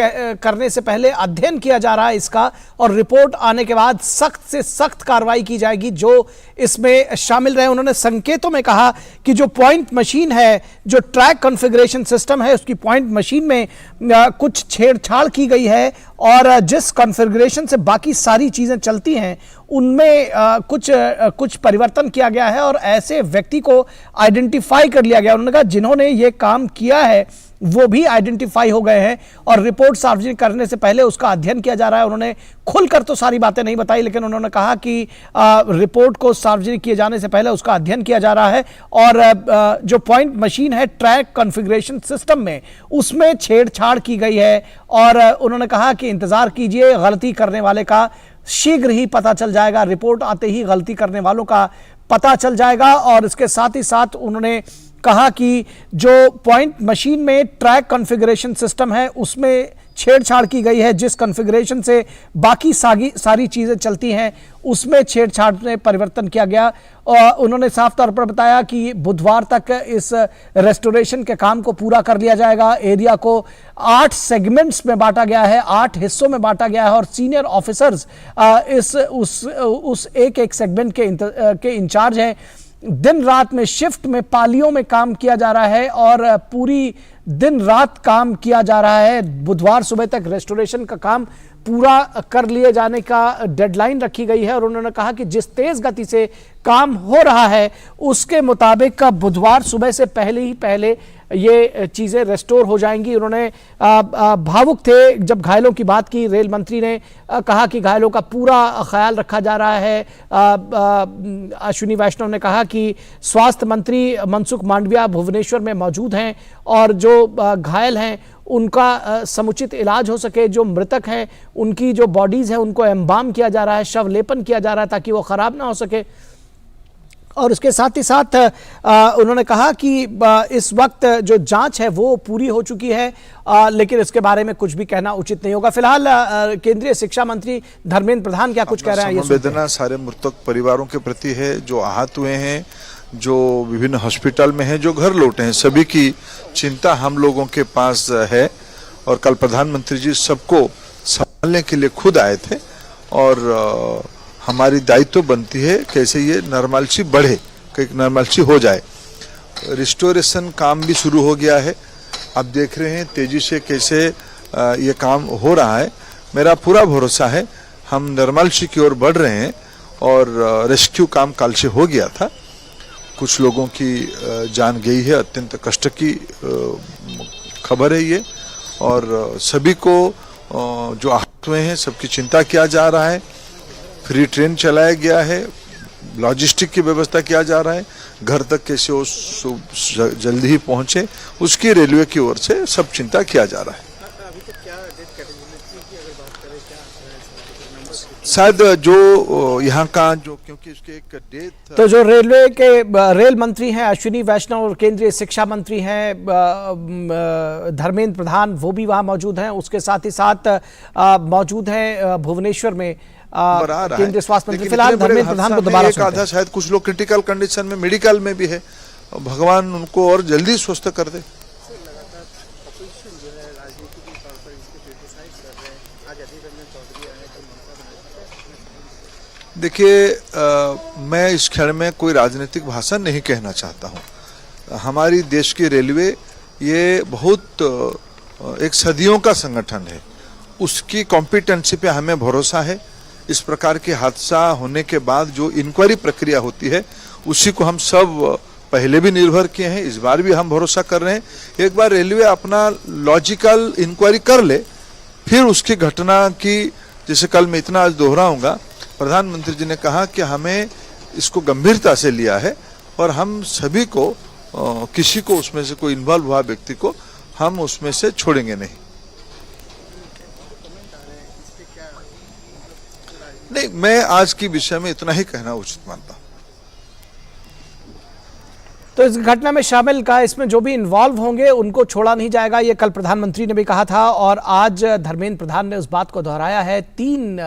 करने से पहले अध्ययन किया जा रहा है इसका, और रिपोर्ट आने के बाद सख्त से सख्त कार्रवाई की जाएगी जो इसमें शामिल रहे। उन्होंने संकेतों में कहा कि जो पॉइंट मशीन है, जो ट्रैक कॉन्फ़िगरेशन सिस्टम है, उसकी पॉइंट मशीन में कुछ छेड़छाड़ की गई है और जिस कॉन्फ़िगरेशन से बाकी सारी चीज़ें चलती हैं उनमें कुछ परिवर्तन किया गया है और ऐसे व्यक्ति को आइडेंटिफाई कर लिया गया। उन्होंने कहा जिन्होंने ये काम किया है वो भी आइडेंटिफाई हो गए हैं और रिपोर्ट सार्वजनिक करने से पहले उसका अध्ययन किया जा रहा है। उन्होंने खुलकर तो सारी बातें नहीं बताई, लेकिन उन्होंने कहा कि रिपोर्ट को सार्वजनिक किए जाने से पहले उसका अध्ययन किया जा रहा है और जो पॉइंट मशीन है ट्रैक कॉन्फ़िगरेशन सिस्टम में, उसमें छेड़छाड़ की गई है। और उन्होंने कहा कि इंतजार कीजिए, गलती करने वाले का शीघ्र ही पता चल जाएगा, रिपोर्ट आते ही गलती करने वालों का पता चल जाएगा। और इसके साथ ही साथ उन्होंने कहा कि जो पॉइंट मशीन में ट्रैक कॉन्फ़िगरेशन सिस्टम है उसमें छेड़छाड़ की गई है, जिस कॉन्फ़िगरेशन से बाकी सारी चीज़ें चलती हैं उसमें छेड़छाड़ में परिवर्तन किया गया। और उन्होंने साफ तौर पर बताया कि बुधवार तक इस रेस्टोरेशन के काम को पूरा कर लिया जाएगा। एरिया को 8 सेगमेंट्स में बांटा गया है, 8 हिस्सों में बांटा गया है और सीनियर ऑफिसर्स उस एक सेगमेंट के इंचार्ज हैं। दिन रात में शिफ्ट में पालियों में काम किया जा रहा है और पूरी दिन रात काम किया जा रहा है। बुधवार सुबह तक रेस्टोरेशन का काम पूरा कर लिए जाने का डेडलाइन रखी गई है और उन्होंने कहा कि जिस तेज गति से काम हो रहा है उसके मुताबिक बुधवार सुबह से पहले ये चीज़ें रेस्टोर हो जाएंगी। उन्होंने भावुक थे जब घायलों की बात की। रेल मंत्री ने कहा कि घायलों का पूरा ख्याल रखा जा रहा है। अश्विनी वैष्णव ने कहा कि स्वास्थ्य मंत्री मनसुख मांडविया भुवनेश्वर में मौजूद हैं और जो घायल हैं उनका समुचित इलाज हो सके। जो मृतक हैं उनकी जो बॉडीज़ हैं उनको एम्बाम किया जा रहा है, शव लेपन किया जा रहा है ताकि वो ख़राब ना हो सके। और उसके साथ ही साथ उन्होंने कहा कि इस वक्त जो जांच है वो पूरी हो चुकी है, लेकिन इसके बारे में कुछ भी कहना उचित नहीं होगा। फिलहाल केंद्रीय शिक्षा मंत्री धर्मेंद्र प्रधान क्या कुछ कह रहे हैं? संवेदना सारे मृतक परिवारों के प्रति है, जो आहत हुए हैं, जो विभिन्न हॉस्पिटल में हैं, जो घर लौटे हैं, सभी की चिंता हम लोगों के पास है। और कल प्रधानमंत्री जी सबको संभालने के लिए खुद आए थे और हमारी दायित्व बनती है कैसे ये नॉर्मलसी बढ़े, नॉर्मलसी हो जाए। रिस्टोरेशन काम भी शुरू हो गया है, आप देख रहे हैं तेजी से कैसे ये काम हो रहा है। मेरा पूरा भरोसा है हम नॉर्मलसी की ओर बढ़ रहे हैं और रेस्क्यू काम कल से हो गया था। कुछ लोगों की जान गई है, अत्यंत कष्ट की खबर है ये, और सभी को जो आहत हुए हैं सबकी चिंता किया जा रहा है। फ्री ट्रेन चलाया गया है, लॉजिस्टिक की व्यवस्था किया जा रहा है, घर तक कैसे वो जल्दी ही पहुंचे उसकी रेलवे की ओर से सब चिंता किया जा रहा है। शायद जो यहाँ का जो, क्योंकि उसके एक डेथ, तो जो रेलवे के रेल मंत्री हैं अश्विनी वैष्णव और केंद्रीय शिक्षा मंत्री हैं धर्मेंद्र प्रधान, वो भी वहां मौजूद हैं। उसके साथ ही साथ मौजूद हैं भुवनेश्वर में केंद्रीय स्वास्थ्य मंत्री। फिलहाल धर्मेंद्र प्रधान को दोबारा सुनते हैं। शायद कुछ लोग क्रिटिकल कंडीशन में मेडिकल में भी है, भगवान उनको और जल्दी स्वस्थ कर दे। देखिए, मैं इस क्षण में कोई राजनीतिक भाषण नहीं कहना चाहता हूँ। हमारी देश की रेलवे ये बहुत एक सदियों का संगठन है, उसकी कॉम्पिटेंसी पे हमें भरोसा है। इस प्रकार के हादसा होने के बाद जो इंक्वायरी प्रक्रिया होती है उसी को हम सब पहले भी निर्भर किए हैं, इस बार भी हम भरोसा कर रहे हैं। एक बार रेलवे अपना लॉजिकल इंक्वायरी कर ले, फिर उसकी घटना की, जैसे कल मैं इतना आज दोहराऊंगा, प्रधानमंत्री जी ने कहा कि हमें इसको गंभीरता से लिया है और हम सभी को किसी को उसमें से कोई इन्वॉल्व हुआ व्यक्ति को हम उसमें से छोड़ेंगे नहीं। नहीं, मैं आज की विषय में इतना ही कहना उचित मानता हूं। तो इस घटना में शामिल का इसमें जो भी इन्वॉल्व होंगे उनको छोड़ा नहीं जाएगा, ये कल प्रधानमंत्री ने भी कहा था और आज धर्मेंद्र प्रधान ने उस बात को दोहराया है। 3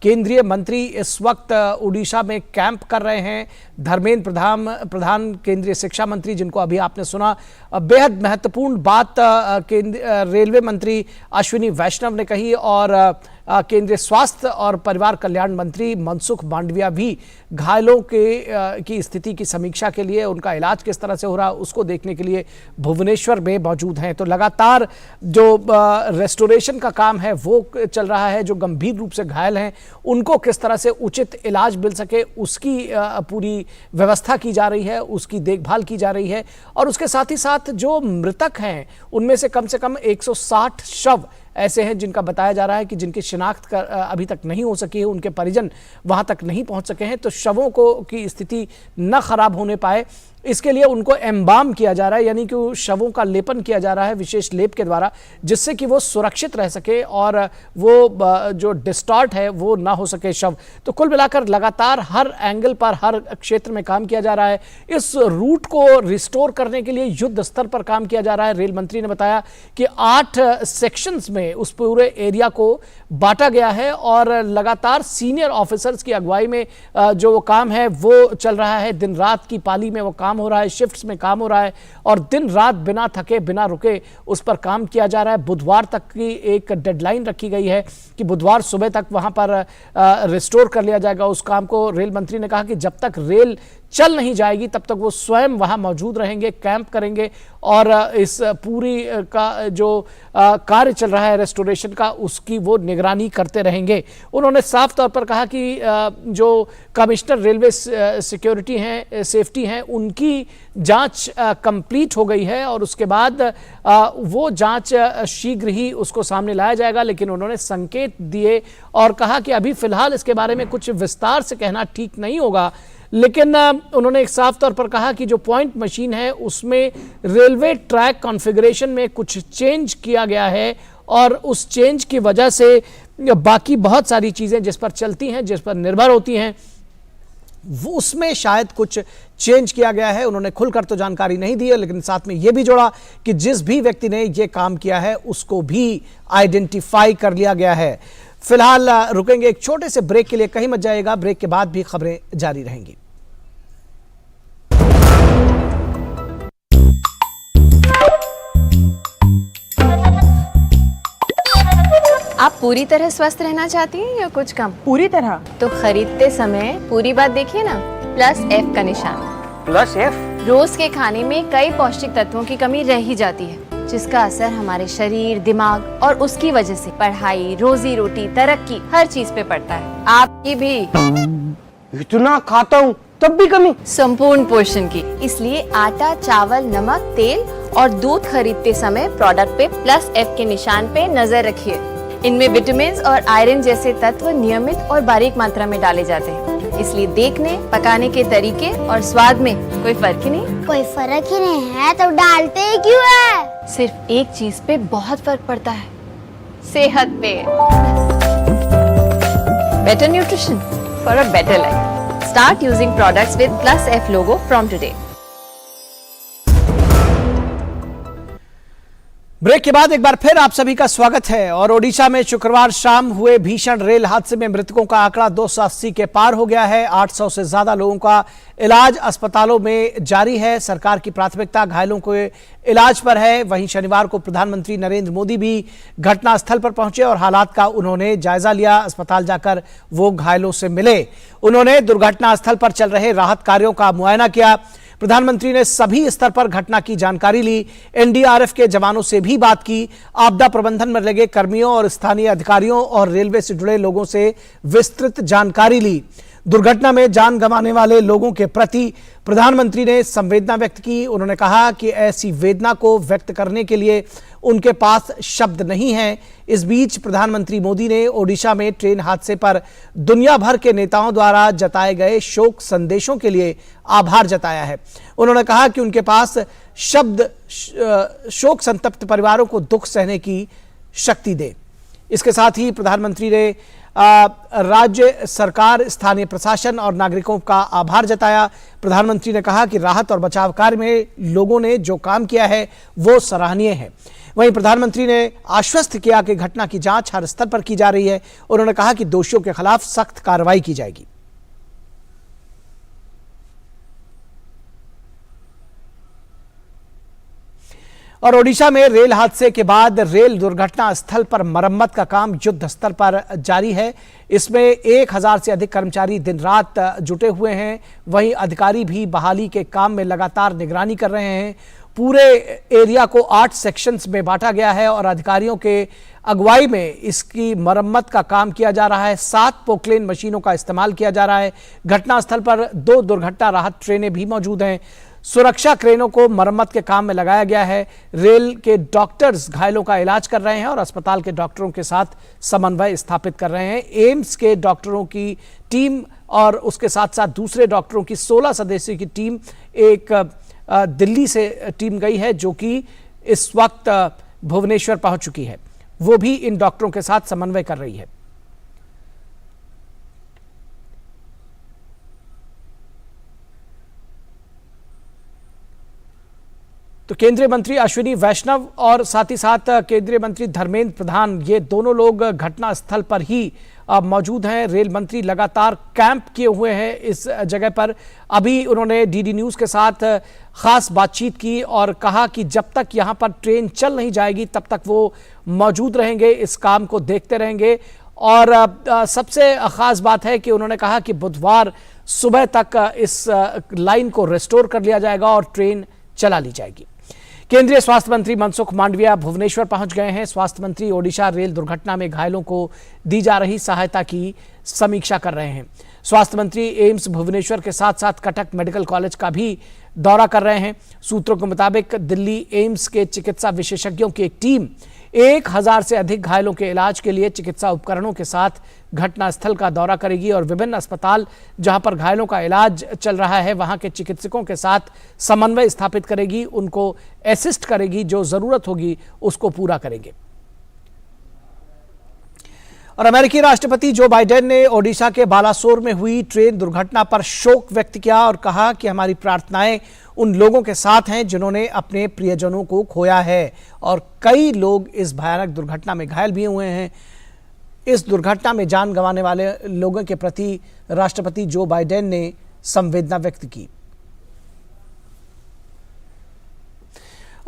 केंद्रीय मंत्री इस वक्त उड़ीसा में कैंप कर रहे हैं। धर्मेंद्र प्रधान केंद्रीय शिक्षा मंत्री, जिनको अभी आपने सुना, बेहद महत्वपूर्ण बात रेलवे मंत्री अश्विनी वैष्णव ने कही और केंद्रीय स्वास्थ्य और परिवार कल्याण मंत्री मनसुख मांडविया भी घायलों की स्थिति की समीक्षा के लिए, उनका इलाज किस तरह से हो रहा है उसको देखने के लिए भुवनेश्वर में मौजूद हैं। तो लगातार जो रेस्टोरेशन का काम है वो चल रहा है। जो गंभीर रूप से घायल हैं उनको किस तरह से उचित इलाज मिल सके उसकी पूरी व्यवस्था की जा रही है, उसकी देखभाल की जा रही है। और उसके साथ ही साथ जो मृतक हैं उनमें से कम 160 शव ऐसे हैं जिनका बताया जा रहा है कि जिनकी शिनाख्त अभी तक नहीं हो सकी है, उनके परिजन वहां तक नहीं पहुंच सके हैं। तो शवों को की स्थिति न खराब होने पाए इसके लिए उनको एम्बाम किया जा रहा है, यानी कि शवों का लेपन किया जा रहा है विशेष लेप के द्वारा, जिससे कि वो सुरक्षित रह सके और वो जो डिस्टॉर्ट है वो ना हो सके शव। तो कुल मिलाकर लगातार हर एंगल पर, हर क्षेत्र में काम किया जा रहा है। इस रूट को रिस्टोर करने के लिए युद्ध स्तर पर काम किया जा रहा है। रेल मंत्री ने बताया कि 8 सेक्शंस में उस पूरे एरिया को बांटा गया है और लगातार सीनियर ऑफिसर्स की अगुवाई में जो काम है वो चल रहा है। दिन रात की पाली में वो काम हो रहा है, शिफ्ट्स में काम हो रहा है और दिन रात बिना थके बिना रुके उस पर काम किया जा रहा है। बुधवार तक की एक डेडलाइन रखी गई है कि बुधवार सुबह तक वहां पर रिस्टोर कर लिया जाएगा उस काम को। रेल मंत्री ने कहा कि जब तक रेल चल नहीं जाएगी तब तक वो स्वयं वहां मौजूद रहेंगे, कैंप करेंगे और इस पूरी का जो कार्य चल रहा है रेस्टोरेशन का उसकी वो निगरानी करते रहेंगे। उन्होंने साफ तौर पर कहा कि जो कमिश्नर रेलवे सिक्योरिटी हैं, सेफ्टी हैं, उनकी जांच कंप्लीट हो गई है और उसके बाद वो जांच शीघ्र ही उसको सामने लाया जाएगा। लेकिन उन्होंने संकेत दिए और कहा कि अभी फिलहाल इसके बारे में कुछ विस्तार से कहना ठीक नहीं होगा। लेकिन उन्होंने एक साफ तौर पर कहा कि जो पॉइंट मशीन है उसमें रेलवे ट्रैक कॉन्फ़िगरेशन में कुछ चेंज किया गया है और उस चेंज की वजह से बाकी बहुत सारी चीज़ें जिस पर चलती हैं, जिस पर निर्भर होती हैं, वो उसमें शायद कुछ चेंज किया गया है। उन्होंने खुलकर तो जानकारी नहीं दी है, लेकिन साथ में यह भी जोड़ा कि जिस भी व्यक्ति ने यह काम किया है उसको भी आइडेंटिफाई कर लिया गया है। फिलहाल रुकेंगे एक छोटे से ब्रेक के लिए, कहीं मत जाइएगा। ब्रेक के बाद भी खबरें जारी रहेंगी। आप पूरी तरह स्वस्थ रहना चाहती हैं या कुछ कम? पूरी तरह। तो खरीदते समय पूरी बात देखिए ना, +F का निशान। +F? रोज के खाने में कई पौष्टिक तत्वों की कमी रह ही जाती है। जिसका असर हमारे शरीर, दिमाग और उसकी वजह से पढ़ाई, रोजी रोटी, तरक्की हर चीज पे पड़ता है। आपकी भी। इतना खाता हूँ तब भी कमी। संपूर्ण पोषण की। इसलिए आटा, चावल, नमक, तेल और दूध खरीदते समय प्रोडक्ट पे +F के निशान पे नजर रखिए। इनमें विटामिन और आयरन जैसे तत्व नियमित और बारीक मात्रा में डाले जाते हैं, इसलिए देखने, पकाने के तरीके और स्वाद में कोई फर्क ही नहीं। कोई फर्क ही नहीं है तो डालते ही क्यों है? सिर्फ एक चीज पे बहुत फर्क पड़ता है, सेहत पे। Better nutrition for a better life. Start using products with +F logo from today. Break के बाद एक बार फिर आप सभी का स्वागत है। और ओडिशा में शुक्रवार शाम हुए भीषण रेल हादसे में मृतकों का आंकड़ा 280 के पार हो गया है। 800 से ज्यादा लोगों का इलाज अस्पतालों में जारी है। सरकार की प्राथमिकता घायलों के इलाज पर है। वहीं शनिवार को प्रधानमंत्री नरेंद्र मोदी भी घटनास्थल पर पहुंचे और हालात का उन्होंने जायजा लिया। अस्पताल जाकर वो घायलों से मिले। उन्होंने दुर्घटना स्थल पर चल रहे राहत कार्यों का मुआयना किया। प्रधानमंत्री ने सभी स्तर पर घटना की जानकारी ली। एनडीआरएफ के जवानों से भी बात की। आपदा प्रबंधन में लगे कर्मियों और स्थानीय अधिकारियों और रेलवे से जुड़े लोगों से विस्तृत जानकारी ली। दुर्घटना में जान गंवाने वाले लोगों के प्रति प्रधानमंत्री ने संवेदना व्यक्त की। उन्होंने कहा कि ऐसी वेदना को व्यक्त करने के लिए उनके पास शब्द नहीं हैं। इस बीच प्रधानमंत्री मोदी ने ओडिशा में ट्रेन हादसे पर दुनिया भर के नेताओं द्वारा जताए गए शोक संदेशों के लिए आभार जताया है। उन्होंने कहा कि उनके पास शब्द शोक संतप्त परिवारों को दुख सहने की शक्ति दे। इसके साथ ही प्रधानमंत्री ने राज्य सरकार, स्थानीय प्रशासन और नागरिकों का आभार जताया। प्रधानमंत्री ने कहा कि राहत और बचाव कार्य में लोगों ने जो काम किया है वो सराहनीय है। वहीं प्रधानमंत्री ने आश्वस्त किया कि घटना की जांच हर स्तर पर की जा रही है। उन्होंने कहा कि दोषियों के खिलाफ सख्त कार्रवाई की जाएगी। और ओडिशा में रेल हादसे के बाद रेल दुर्घटना स्थल पर मरम्मत का काम युद्ध स्तर पर जारी है। इसमें 1000 से अधिक कर्मचारी दिन रात जुटे हुए हैं। वहीं अधिकारी भी बहाली के काम में लगातार निगरानी कर रहे हैं। पूरे एरिया को 8 सेक्शंस में बांटा गया है और अधिकारियों के अगुवाई में इसकी मरम्मत का काम किया जा रहा है। 7 पोकलेन मशीनों का इस्तेमाल किया जा रहा है। घटनास्थल पर 2 दुर्घटना राहत ट्रेनें भी मौजूद हैं। सुरक्षा क्रेनों को मरम्मत के काम में लगाया गया है। रेल के डॉक्टर्स घायलों का इलाज कर रहे हैं और अस्पताल के डॉक्टरों के साथ समन्वय स्थापित कर रहे हैं। एम्स के डॉक्टरों की टीम और उसके साथ साथ दूसरे डॉक्टरों की 16 सदस्यों की टीम एक दिल्ली से टीम गई है, जो कि इस वक्त भुवनेश्वर पहुंच चुकी है। वो भी इन डॉक्टरों के साथ समन्वय कर रही है। तो केंद्रीय मंत्री अश्विनी वैष्णव और साथ ही साथ केंद्रीय मंत्री धर्मेंद्र प्रधान, ये दोनों लोग घटना स्थल पर ही मौजूद हैं। रेल मंत्री लगातार कैंप किए हुए हैं इस जगह पर। अभी उन्होंने डीडी न्यूज़ के साथ खास बातचीत की और कहा कि जब तक यहाँ पर ट्रेन चल नहीं जाएगी तब तक वो मौजूद रहेंगे, इस काम को देखते रहेंगे। और सबसे खास बात है कि उन्होंने कहा कि बुधवार सुबह तक इस लाइन को रिस्टोर कर लिया जाएगा और ट्रेन चला ली जाएगी। केंद्रीय स्वास्थ्य मंत्री मनसुख मांडविया भुवनेश्वर पहुंच गए हैं। स्वास्थ्य मंत्री ओडिशा रेल दुर्घटना में घायलों को दी जा रही सहायता की समीक्षा कर रहे हैं। स्वास्थ्य मंत्री एम्स भुवनेश्वर के साथ साथ कटक मेडिकल कॉलेज का भी दौरा कर रहे हैं। सूत्रों के मुताबिक दिल्ली एम्स के चिकित्सा विशेषज्ञों की एक टीम 1000 से अधिक घायलों के इलाज के लिए चिकित्सा उपकरणों के साथ घटनास्थल का दौरा करेगी और विभिन्न अस्पताल जहां पर घायलों का इलाज चल रहा है वहां के चिकित्सकों के साथ समन्वय स्थापित करेगी, उनको असिस्ट करेगी, जो जरूरत होगी उसको पूरा करेंगे। और अमेरिकी राष्ट्रपति जो बाइडेन ने ओडिशा के बालासोर में हुई ट्रेन दुर्घटना पर शोक व्यक्त किया और कहा कि हमारी प्रार्थनाएं उन लोगों के साथ हैं जिन्होंने अपने प्रियजनों को खोया है और कई लोग इस भयानक दुर्घटना में घायल भी हुए हैं। इस दुर्घटना में जान गंवाने वाले लोगों के प्रति राष्ट्रपति जो बाइडेन ने संवेदना व्यक्त की।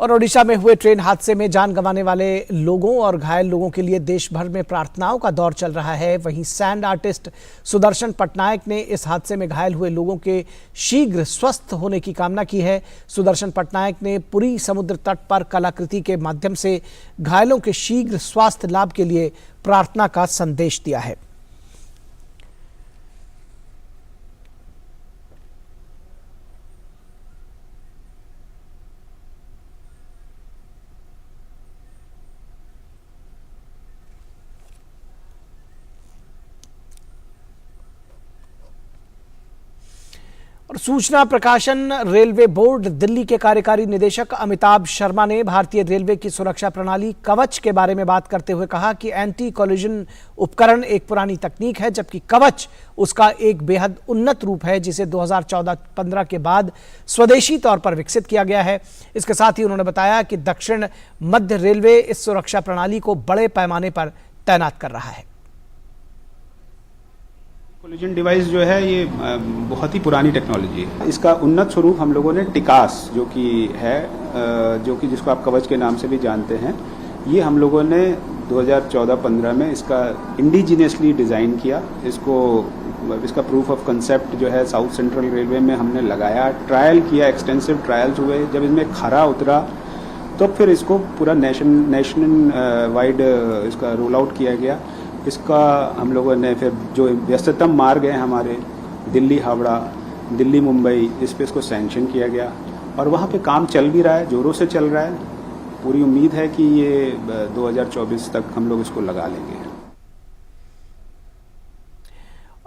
और ओडिशा में हुए ट्रेन हादसे में जान गंवाने वाले लोगों और घायल लोगों के लिए देश भर में प्रार्थनाओं का दौर चल रहा है। वहीं सैंड आर्टिस्ट सुदर्शन पटनायक ने इस हादसे में घायल हुए लोगों के शीघ्र स्वस्थ होने की कामना की है। सुदर्शन पटनायक ने पुरी समुद्र तट पर कलाकृति के माध्यम से घायलों के शीघ्र स्वास्थ्य लाभ के लिए प्रार्थना का संदेश दिया है। और सूचना प्रकाशन रेलवे बोर्ड दिल्ली के कार्यकारी निदेशक अमिताभ शर्मा ने भारतीय रेलवे की सुरक्षा प्रणाली कवच के बारे में बात करते हुए कहा कि एंटी कोलिजन उपकरण एक पुरानी तकनीक है, जबकि कवच उसका एक बेहद उन्नत रूप है जिसे 2014-15 के बाद स्वदेशी तौर पर विकसित किया गया है। इसके साथ ही उन्होंने बताया कि दक्षिण मध्य रेलवे इस सुरक्षा प्रणाली को बड़े पैमाने पर तैनात कर रहा है। कोलिजन डिवाइस जो है ये बहुत ही पुरानी टेक्नोलॉजी है। इसका उन्नत स्वरूप हम लोगों ने टिकास जो कि है, जो कि जिसको आप कवच के नाम से भी जानते हैं, ये हम लोगों ने 2014-15 में इसका इंडिजिनियसली डिज़ाइन किया। इसका प्रूफ ऑफ कंसेप्ट जो है साउथ सेंट्रल रेलवे में हमने लगाया, ट्रायल किया, एक्सटेंसिव ट्रायल्स हुए। जब इसमें खरा उतरा तो फिर इसको पूरा नेशनल वाइड इसका रोल आउट किया गया। इसका हम लोगों ने फिर जो व्यस्ततम मार्ग हैं हमारे दिल्ली हावड़ा, दिल्ली मुंबई, इस पे इसको सैंक्शन किया गया और वहाँ पे काम चल भी रहा है, जोरों से चल रहा है। पूरी उम्मीद है कि ये 2024 तक हम लोग इसको लगा लेंगे।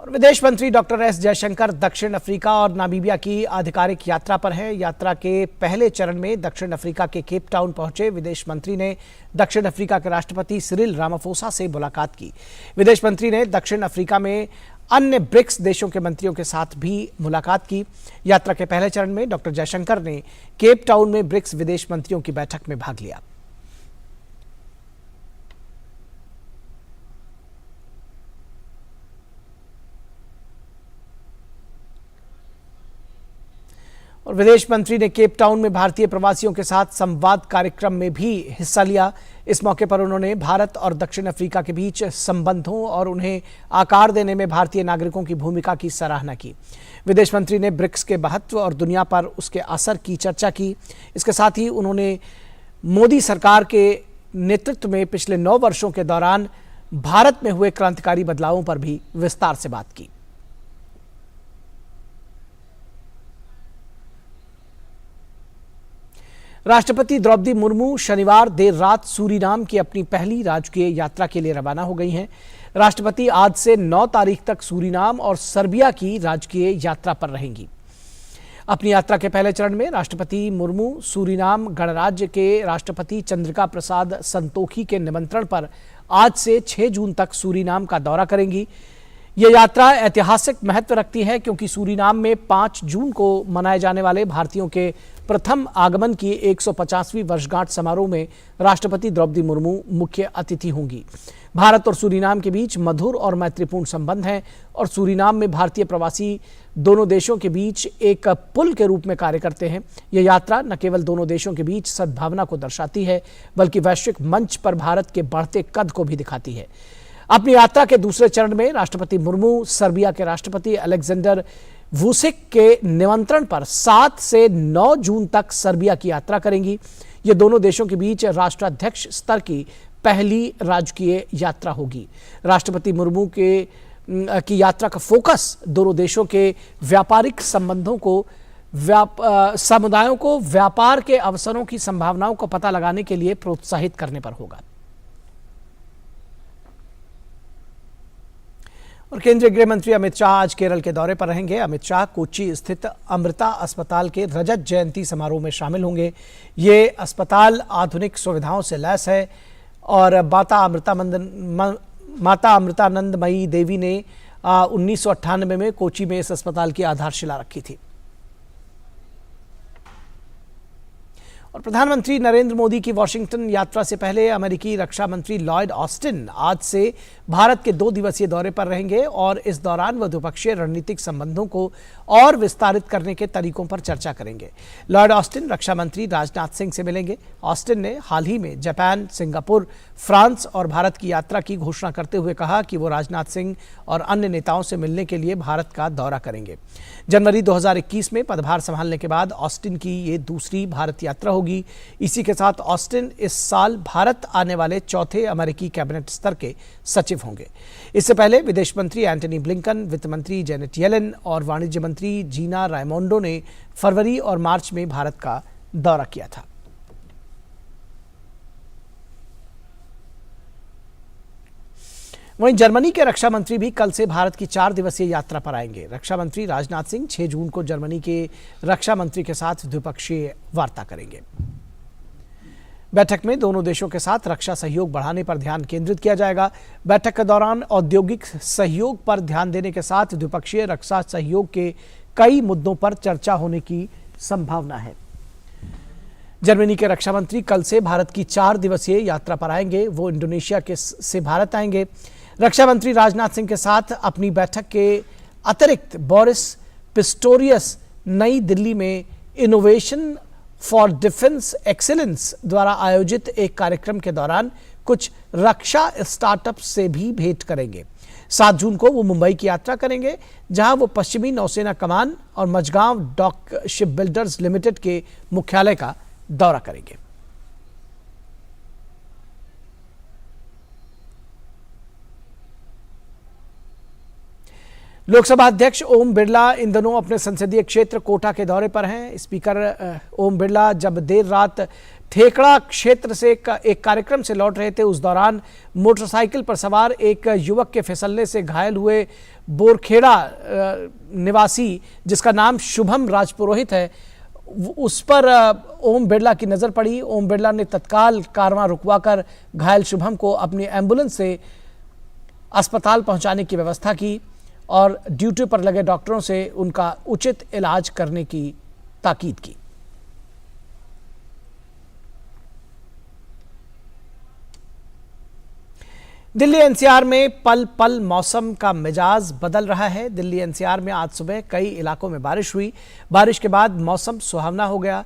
और विदेश मंत्री डॉक्टर एस जयशंकर दक्षिण अफ्रीका और नामीबिया की आधिकारिक यात्रा पर हैं। यात्रा के पहले चरण में दक्षिण अफ्रीका के केप टाउन पहुंचे विदेश मंत्री ने दक्षिण अफ्रीका के राष्ट्रपति सिरिल रामाफोसा से मुलाकात की। विदेश मंत्री ने दक्षिण अफ्रीका में अन्य ब्रिक्स देशों के मंत्रियों के साथ भी मुलाकात की। यात्रा के पहले चरण में डॉक्टर जयशंकर ने केप टाउन में ब्रिक्स विदेश मंत्रियों की बैठक में भाग लिया। और विदेश मंत्री ने केप टाउन में भारतीय प्रवासियों के साथ संवाद कार्यक्रम में भी हिस्सा लिया। इस मौके पर उन्होंने भारत और दक्षिण अफ्रीका के बीच संबंधों और उन्हें आकार देने में भारतीय नागरिकों की भूमिका की सराहना की। विदेश मंत्री ने ब्रिक्स के महत्व और दुनिया पर उसके असर की चर्चा की। इसके साथ ही उन्होंने मोदी सरकार के नेतृत्व में पिछले 9 वर्षों के दौरान भारत में हुए क्रांतिकारी बदलावों पर भी विस्तार से बात की। राष्ट्रपति द्रौपदी मुर्मू शनिवार देर रात सूरीनाम की अपनी पहली राजकीय यात्रा के लिए रवाना हो गई हैं। राष्ट्रपति आज से 9 तारीख तक सूरीनाम और सर्बिया की राजकीय यात्रा पर रहेंगी। अपनी यात्रा के पहले चरण में राष्ट्रपति मुर्मू सूरीनाम गणराज्य के राष्ट्रपति चंद्रिका प्रसाद संतोखी के निमंत्रण पर आज से 6 जून तक सूरीनाम का दौरा करेंगी। यह यात्रा ऐतिहासिक महत्व रखती है क्योंकि सूरीनाम में 5 जून को मनाए जाने वाले भारतीयों के प्रथम आगमन की 150वीं वर्षगांठ समारोह में राष्ट्रपति द्रौपदी मुर्मू मुख्य अतिथि होंगी। भारत और सूरीनाम के बीच मधुर और मैत्रीपूर्ण संबंध हैं और सूरीनाम में भारतीय प्रवासी दोनों देशों के बीच एक पुल के रूप में कार्य करते हैं। यह यात्रा न केवल दोनों देशों के बीच सद्भावना को दर्शाती है बल्कि वैश्विक मंच पर भारत के बढ़ते कद को भी दिखाती है। अपनी यात्रा के दूसरे चरण में राष्ट्रपति मुर्मू सर्बिया के राष्ट्रपति अलेक्जेंडर वुसिक के निमंत्रण पर 7 से 9 जून तक सर्बिया की यात्रा करेंगी। ये दोनों देशों के बीच राष्ट्राध्यक्ष स्तर की पहली राजकीय यात्रा होगी। राष्ट्रपति मुर्मू की यात्रा का फोकस दोनों देशों के व्यापारिक संबंधों को समुदायों को व्यापार के अवसरों की संभावनाओं को पता लगाने के लिए प्रोत्साहित करने पर होगा। और केंद्रीय गृह मंत्री अमित शाह आज केरल के दौरे पर रहेंगे। अमित शाह कोच्चि स्थित अमृता अस्पताल के रजत जयंती समारोह में शामिल होंगे। ये अस्पताल आधुनिक सुविधाओं से लैस है और माता अमृतानंदमयी देवी ने 1998 में कोच्चि में इस अस्पताल की आधारशिला रखी थी। और प्रधानमंत्री नरेंद्र मोदी की वॉशिंगटन यात्रा से पहले अमेरिकी रक्षा मंत्री लॉयड ऑस्टिन आज से भारत के 2 दिवसीय दौरे पर रहेंगे और इस दौरान वह द्विपक्षीय रणनीतिक संबंधों को और विस्तारित करने के तरीकों पर चर्चा करेंगे। लॉयड ऑस्टिन रक्षा मंत्री राजनाथ सिंह से मिलेंगे। ऑस्टिन ने हाल ही में जापान, सिंगापुर, फ्रांस और भारत की यात्रा की घोषणा करते हुए कहा कि वो राजनाथ सिंह और अन्य नेताओं से मिलने के लिए भारत का दौरा करेंगे। जनवरी 2021 में पदभार संभालने के बाद ऑस्टिन की ये दूसरी भारत यात्रा होगी। इसी के साथ ऑस्टिन इस साल भारत आने वाले चौथे अमेरिकी कैबिनेट स्तर के सचिव होंगे। इससे पहले विदेश मंत्री एंटनी ब्लिंकन, वित्त मंत्री जेनेट येलेन और वाणिज्य मंत्री जीना रायमोंडो ने फरवरी और मार्च में भारत का दौरा किया था। वहीं जर्मनी के रक्षा मंत्री भी कल से भारत की 4 दिवसीय यात्रा पर आएंगे। रक्षा मंत्री राजनाथ सिंह 6 जून को जर्मनी के रक्षा मंत्री के साथ द्विपक्षीय वार्ता करेंगे। बैठक में दोनों देशों के साथ रक्षा सहयोग बढ़ाने पर ध्यान केंद्रित किया जाएगा। बैठक के दौरान औद्योगिक सहयोग पर ध्यान देने के साथ द्विपक्षीय रक्षा सहयोग के कई मुद्दों पर चर्चा होने की संभावना है। जर्मनी के रक्षा मंत्री कल से भारत की 4 दिवसीय यात्रा पर आएंगे। वो इंडोनेशिया से भारत आएंगे। रक्षा मंत्री राजनाथ सिंह के साथ अपनी बैठक के अतिरिक्त बोरिस पिस्टोरियस नई दिल्ली में इनोवेशन फॉर डिफेंस एक्सीलेंस द्वारा आयोजित एक कार्यक्रम के दौरान कुछ रक्षा स्टार्टअप से भी भेंट करेंगे। 7 जून को वो मुंबई की यात्रा करेंगे, जहां वो पश्चिमी नौसेना कमान और Mazagon dock shipbuilders limited के मुख्यालय का दौरा करेंगे। लोकसभा अध्यक्ष ओम बिरला इन दिनों अपने संसदीय क्षेत्र कोटा के दौरे पर हैं। स्पीकर ओम बिरला जब देर रात ठेकड़ा क्षेत्र से एक कार्यक्रम से लौट रहे थे, उस दौरान मोटरसाइकिल पर सवार एक युवक के फिसलने से घायल हुए बोरखेड़ा निवासी, जिसका नाम शुभम राजपुरोहित है, उस पर ओम बिरला की नज़र पड़ी। ओम बिरला ने तत्काल कारवां रुकवाकर घायल शुभम को अपनी एम्बुलेंस से अस्पताल पहुंचाने की व्यवस्था की और ड्यूटी पर लगे डॉक्टरों से उनका उचित इलाज करने की ताकीद की। दिल्ली एनसीआर में पल पल मौसम का मिजाज बदल रहा है। दिल्ली एनसीआर में आज सुबह कई इलाकों में बारिश हुई। बारिश के बाद मौसम सुहावना हो गया,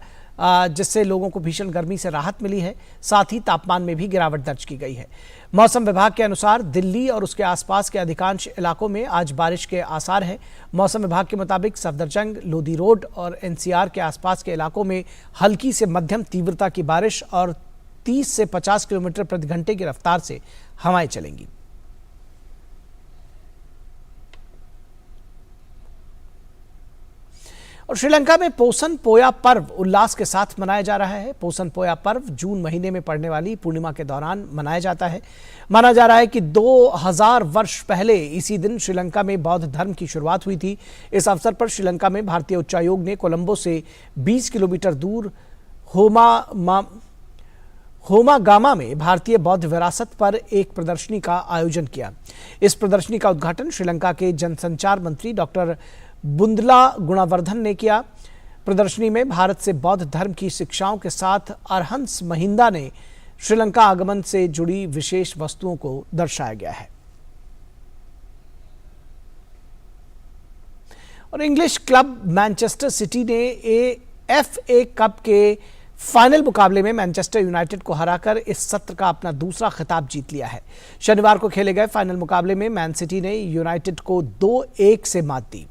जिससे लोगों को भीषण गर्मी से राहत मिली है। साथ ही तापमान में भी गिरावट दर्ज की गई है। मौसम विभाग के अनुसार दिल्ली और उसके आसपास के अधिकांश इलाकों में आज बारिश के आसार हैं। मौसम विभाग के मुताबिक सफदरजंग, लोधी रोड और एनसीआर के आसपास के इलाकों में हल्की से मध्यम तीव्रता की बारिश और 30 से 50 किलोमीटर प्रति घंटे की रफ्तार से हवाएं चलेंगी। और श्रीलंका में पोसन पोया पर्व उल्लास के साथ मनाया जा रहा है। पोसन पोया पर्व जून महीने में पड़ने वाली पूर्णिमा के दौरान मनाया जाता है। माना जा रहा है कि 2000 वर्ष पहले इसी दिन श्रीलंका में बौद्ध धर्म की शुरुआत हुई थी। इस अवसर पर श्रीलंका में भारतीय उच्चायोग ने कोलंबो से 20 किलोमीटर दूर होमागामा में भारतीय बौद्ध विरासत पर एक प्रदर्शनी का आयोजन किया। इस प्रदर्शनी का उद्घाटन श्रीलंका के जनसंचार मंत्री डॉक्टर बुंदला गुणावर्धन ने किया। प्रदर्शनी में भारत से बौद्ध धर्म की शिक्षाओं के साथ अरहंस महिंदा ने श्रीलंका आगमन से जुड़ी विशेष वस्तुओं को दर्शाया गया है। और इंग्लिश क्लब मैनचेस्टर सिटी ने FA कप के फाइनल मुकाबले में मैनचेस्टर यूनाइटेड को हराकर इस सत्र का अपना दूसरा खिताब जीत लिया है। शनिवार को खेले गए फाइनल मुकाबले में मैन सिटी ने यूनाइटेड को 2-1 से मात दी।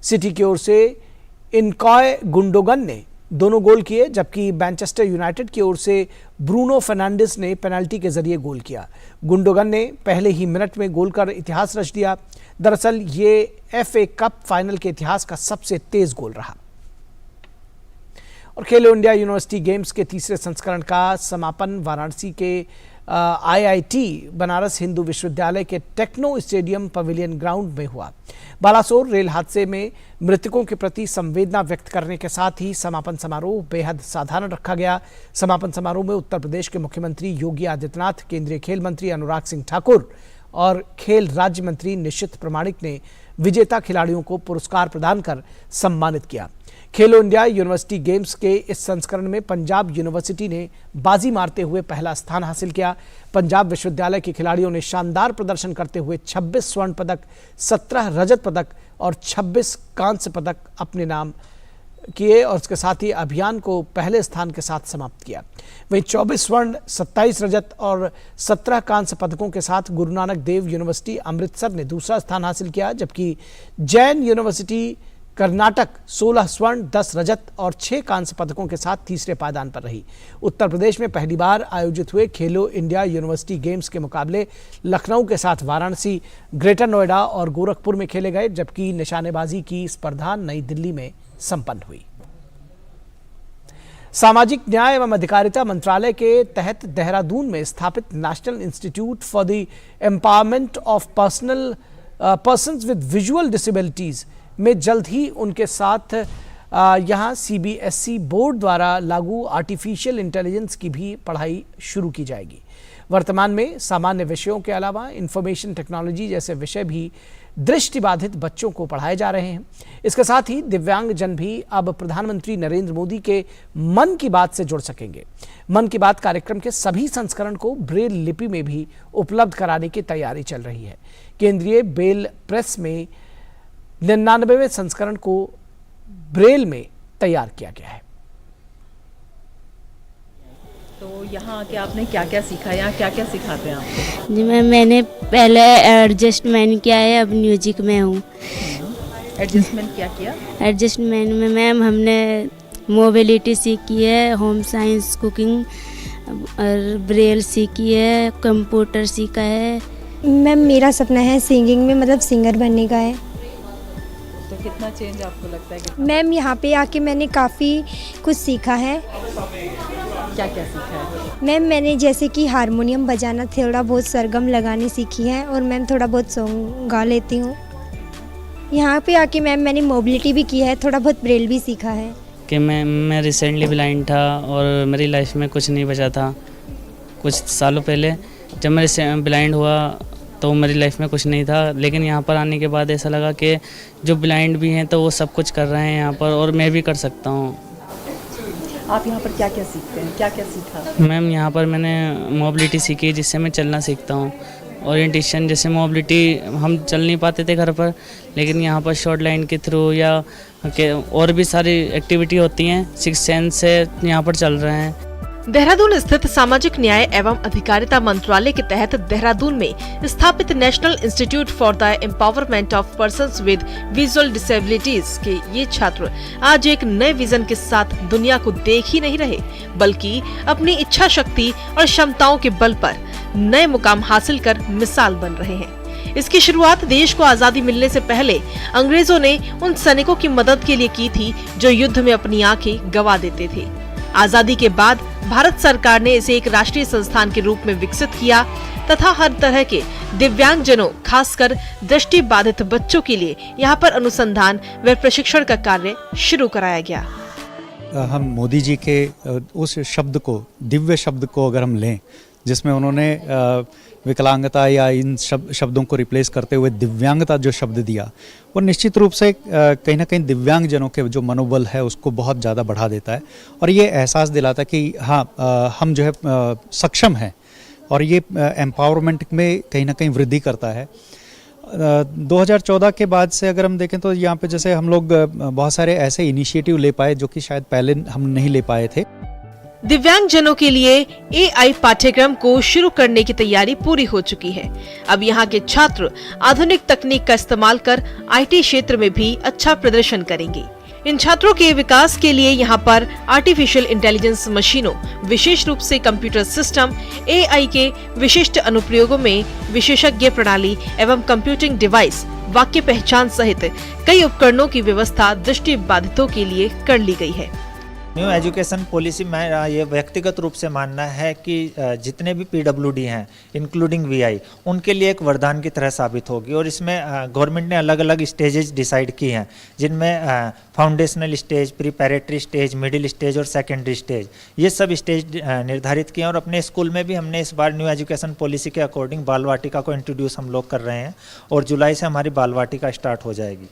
सिटी की ओर से इनकॉय गुंडोगन ने दोनों गोल किए, जबकि मैनचेस्टर यूनाइटेड की ओर से ब्रूनो फर्नांडिस ने पेनल्टी के जरिए गोल किया। गुंडोगन ने पहले ही मिनट में गोल कर इतिहास रच दिया। दरअसल ये FA कप फाइनल के इतिहास का सबसे तेज गोल रहा। और खेलो इंडिया यूनिवर्सिटी गेम्स के तीसरे संस्करण का समापन वाराणसी के IIT बनारस हिंदू विश्वविद्यालय K techno stadium pavilion ground में हुआ। बालासोर रेल हादसे में मृतकों के प्रति संवेदना व्यक्त करने के साथ ही समापन समारोह बेहद साधारण रखा गया। समापन समारोह में उत्तर प्रदेश के मुख्यमंत्री योगी आदित्यनाथ, केंद्रीय खेल मंत्री अनुराग सिंह ठाकुर और खेल राज्य मंत्री निशित प्रमाणिक ने विजेता खिलाड़ियों को पुरस्कार प्रदान कर सम्मानित किया। खेलो इंडिया यूनिवर्सिटी गेम्स के इस संस्करण में पंजाब यूनिवर्सिटी ने बाजी मारते हुए पहला स्थान हासिल किया। पंजाब विश्वविद्यालय के खिलाड़ियों ने शानदार प्रदर्शन करते हुए 26 स्वर्ण पदक, 17 रजत पदक और 26 कांस्य पदक अपने नाम किए और उसके साथ ही अभियान को पहले स्थान के साथ समाप्त किया। वहीं 24 स्वर्ण, 27 रजत और 17 कांस्य पदकों के साथ गुरु नानक देव यूनिवर्सिटी अमृतसर ने दूसरा स्थान हासिल किया, जबकि जैन यूनिवर्सिटी कर्नाटक 16 स्वर्ण, 10 रजत और 6 कांस्य पदकों के साथ तीसरे पायदान पर रही। उत्तर प्रदेश में पहली बार आयोजित हुए खेलो इंडिया यूनिवर्सिटी गेम्स के मुकाबले लखनऊ के साथ वाराणसी, ग्रेटर नोएडा और गोरखपुर में खेले गए, जबकि निशानेबाजी की स्पर्धा नई दिल्ली में संपन्न हुई। सामाजिक न्याय एवं अधिकारिता मंत्रालय के तहत देहरादून में स्थापित national institute for the empowerment of persons with visual disabilities में जल्द ही उनके साथ यहां सीबीएसई बोर्ड द्वारा लागू आर्टिफिशियल इंटेलिजेंस की भी पढ़ाई शुरू की जाएगी। वर्तमान में सामान्य विषयों के अलावा इंफॉर्मेशन टेक्नोलॉजी जैसे विषय भी दृष्टिबाधित बच्चों को पढ़ाए जा रहे हैं। इसके साथ ही दिव्यांग जन भी अब प्रधानमंत्री नरेंद्र मोदी के मन की बात से जुड़ सकेंगे। मन की बात कार्यक्रम के सभी संस्करण को ब्रेल लिपि में भी उपलब्ध कराने की तैयारी चल रही है। केंद्रीय बेल प्रेस में 99वें संस्करण को ब्रेल में तैयार किया गया है। तो यहाँ आके आपने क्या क्या सीखा, यहाँ क्या क्या सिखाते हैं आपको? जी मैंने पहले एडजस्टमेंट किया है, अब म्यूजिक में हूँ। एडजस्टमेंट क्या किया? एडजस्टमेंट में मैम हमने मोबिलिटी सीखी है, होम साइंस, कुकिंग और ब्रेल सीखी है, कंप्यूटर सीखा है। मैम मेरा सपना है सिंगिंग में, मतलब सिंगर बनने का है। तो कितना चेंज आपको लगता है? मैम यहाँ पे आके मैंने काफ़ी कुछ सीखा है। क्या क्या सीखा है? मैम मैंने जैसे कि हारमोनियम बजाना, थोड़ा बहुत सरगम लगाने सीखी है और मैम थोड़ा बहुत सॉन्ग गा लेती हूँ। यहाँ पे आके मैम मैंने मोबिलिटी भी की है, थोड़ा बहुत ब्रेल भी सीखा है। कि मैं रिसेंटली ब्लाइंड था और मेरी लाइफ में कुछ नहीं बचा था। कुछ सालों पहले जब मैं ब्लाइंड हुआ तो मेरी लाइफ में कुछ नहीं था, लेकिन यहाँ पर आने के बाद ऐसा लगा कि जो ब्लाइंड भी हैं तो वो सब कुछ कर रहे हैं यहाँ पर और मैं भी कर सकता हूँ। आप यहाँ पर क्या क्या सीखते हैं, क्या क्या सीखा? मैम यहाँ पर मैंने मोबिलिटी सीखी, जिससे मैं चलना सीखता हूँ। ओरिएंटेशन, जैसे मोबिलिटी हम चल नहीं पाते थे घर पर, लेकिन यहाँ पर शॉर्ट लाइन के थ्रू या और भी सारी एक्टिविटी होती हैं, 6 सेंस से यहाँ पर चल रहे हैं। देहरादून स्थित सामाजिक न्याय एवं अधिकारिता मंत्रालय के तहत देहरादून में स्थापित national institute for the empowerment of persons with visual disabilities के ये छात्र आज एक नए विजन के साथ दुनिया को देख ही नहीं रहे, बल्कि अपनी इच्छा शक्ति और क्षमताओं के बल पर नए मुकाम हासिल कर मिसाल बन रहे हैं। इसकी शुरुआत देश को आजादी मिलने से पहले अंग्रेजों ने उन सैनिकों की मदद के लिए की थी जो युद्ध में अपनी आंखें गंवा देते थे। आजादी के बाद भारत सरकार ने इसे एक राष्ट्रीय संस्थान के रूप में विकसित किया तथा हर तरह के दिव्यांग जनों, खासकर दृष्टि बाधित बच्चों के लिए यहाँ पर अनुसंधान व प्रशिक्षण का कार्य शुरू कराया गया। हम मोदी जी के उस शब्द को, दिव्य शब्द को अगर हम लें, जिसमें उन्होंने विकलांगता या इन शब्दों को रिप्लेस करते हुए दिव्यांगता जो शब्द दिया, वो निश्चित रूप से कहीं ना कहीं दिव्यांग जनों के जो मनोबल है उसको बहुत ज़्यादा बढ़ा देता है और ये एहसास दिलाता है कि हाँ, हम जो है सक्षम हैं और ये एम्पावरमेंट में कहीं ना कहीं वृद्धि करता है। 2014 के बाद से अगर हम देखें तो यहाँ पे जैसे हम लोग बहुत सारे ऐसे इनिशिएटिव ले पाए जो कि शायद पहले हम नहीं ले पाए थे। दिव्यांग जनों के लिए AI पाठ्यक्रम को शुरू करने की तैयारी पूरी हो चुकी है। अब यहाँ के छात्र आधुनिक तकनीक का इस्तेमाल कर IT क्षेत्र में भी अच्छा प्रदर्शन करेंगे। इन छात्रों के विकास के लिए यहाँ पर आर्टिफिशियल इंटेलिजेंस मशीनों, विशेष रूप से कंप्यूटर सिस्टम, AI के विशिष्ट अनुप्रयोगों में विशेषज्ञ प्रणाली एवं कंप्यूटिंग डिवाइस, वाक्य पहचान सहित कई उपकरणों की व्यवस्था दृष्टि बाधितों के लिए कर ली गई है। न्यू एजुकेशन पॉलिसी में ये व्यक्तिगत रूप से मानना है कि जितने भी PWD हैं इंक्लूडिंग VI, उनके लिए एक वरदान की तरह साबित होगी और इसमें गवर्नमेंट ने अलग अलग स्टेजेस डिसाइड की हैं, जिनमें foundational stage, preparatory stage, middle stage और सेकेंडरी स्टेज, ये सब स्टेज निर्धारित किए हैं। और अपने स्कूल में भी हमने इस बार न्यू एजुकेशन पॉलिसी के अकॉर्डिंग बाल वाटिका को इंट्रोड्यूस हम लोग कर रहे हैं और जुलाई से हमारी बाल वाटिका स्टार्ट हो जाएगी।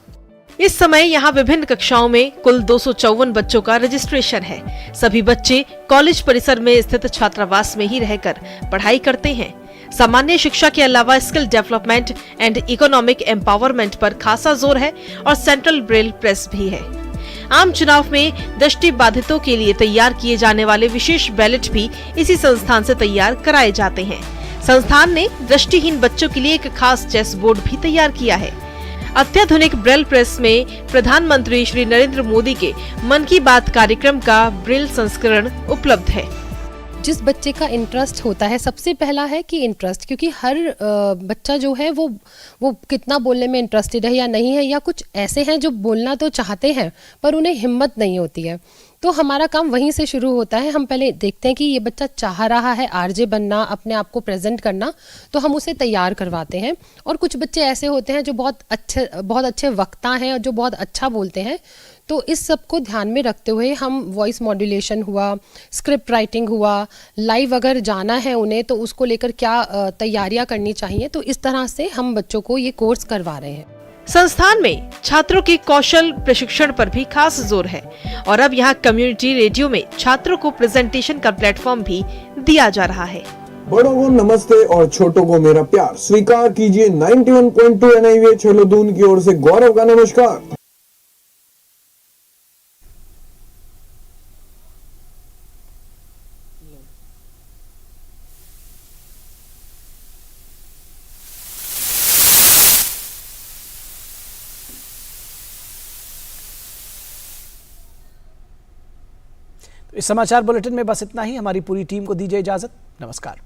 इस समय यहाँ विभिन्न कक्षाओं में कुल 254 बच्चों का रजिस्ट्रेशन है। सभी बच्चे कॉलेज परिसर में स्थित छात्रावास में ही रहकर पढ़ाई करते हैं। सामान्य शिक्षा के अलावा skill development and economic empowerment पर खासा जोर है और सेंट्रल ब्रेल प्रेस भी है। आम चुनाव में दृष्टि बाधितों के लिए तैयार किए जाने वाले विशेष बैलेट भी इसी संस्थान से तैयार कराए जाते हैं। संस्थान ने दृष्टिहीन बच्चों के लिए एक खास चेस बोर्ड भी तैयार किया है। अत्याधुनिक ब्रेल प्रेस में प्रधानमंत्री श्री नरेंद्र मोदी के मन की बात कार्यक्रम का ब्रेल संस्करण उपलब्ध है। जिस बच्चे का इंटरेस्ट होता है, सबसे पहला है कि इंटरेस्ट, क्योंकि हर बच्चा जो है वो कितना बोलने में इंटरेस्टेड है या नहीं है, या कुछ ऐसे हैं जो बोलना तो चाहते हैं पर उन्हें हिम्मत नहीं होती है। तो हमारा काम वहीं से शुरू होता है। हम पहले देखते हैं कि ये बच्चा चाह रहा है आरजे बनना, अपने आप को प्रेजेंट करना, तो हम उसे तैयार करवाते हैं। और कुछ बच्चे ऐसे होते हैं जो बहुत अच्छे वक्ता हैं और जो बहुत अच्छा बोलते हैं। तो इस सब को ध्यान में रखते हुए हम वॉइस मॉड्यूलेशन हुआ, स्क्रिप्ट राइटिंग हुआ, लाइव अगर जाना है उन्हें तो उसको लेकर क्या तैयारियां करनी चाहिए, तो इस तरह से हम बच्चों को ये कोर्स करवा रहे हैं। संस्थान में छात्रों के कौशल प्रशिक्षण पर भी खास जोर है और अब यहाँ कम्युनिटी रेडियो में छात्रों को प्रेजेंटेशन का प्लेटफॉर्म भी दिया जा रहा है। बड़ों को नमस्ते और छोटों को मेरा प्यार। स्वीकार कीजिए 91.2 NIV छेलोदून की ओर से गौरव का नमस्कार। इस समाचार बुलेटिन में बस इतना ही। हमारी पूरी टीम को दीजिए इजाजत। नमस्कार।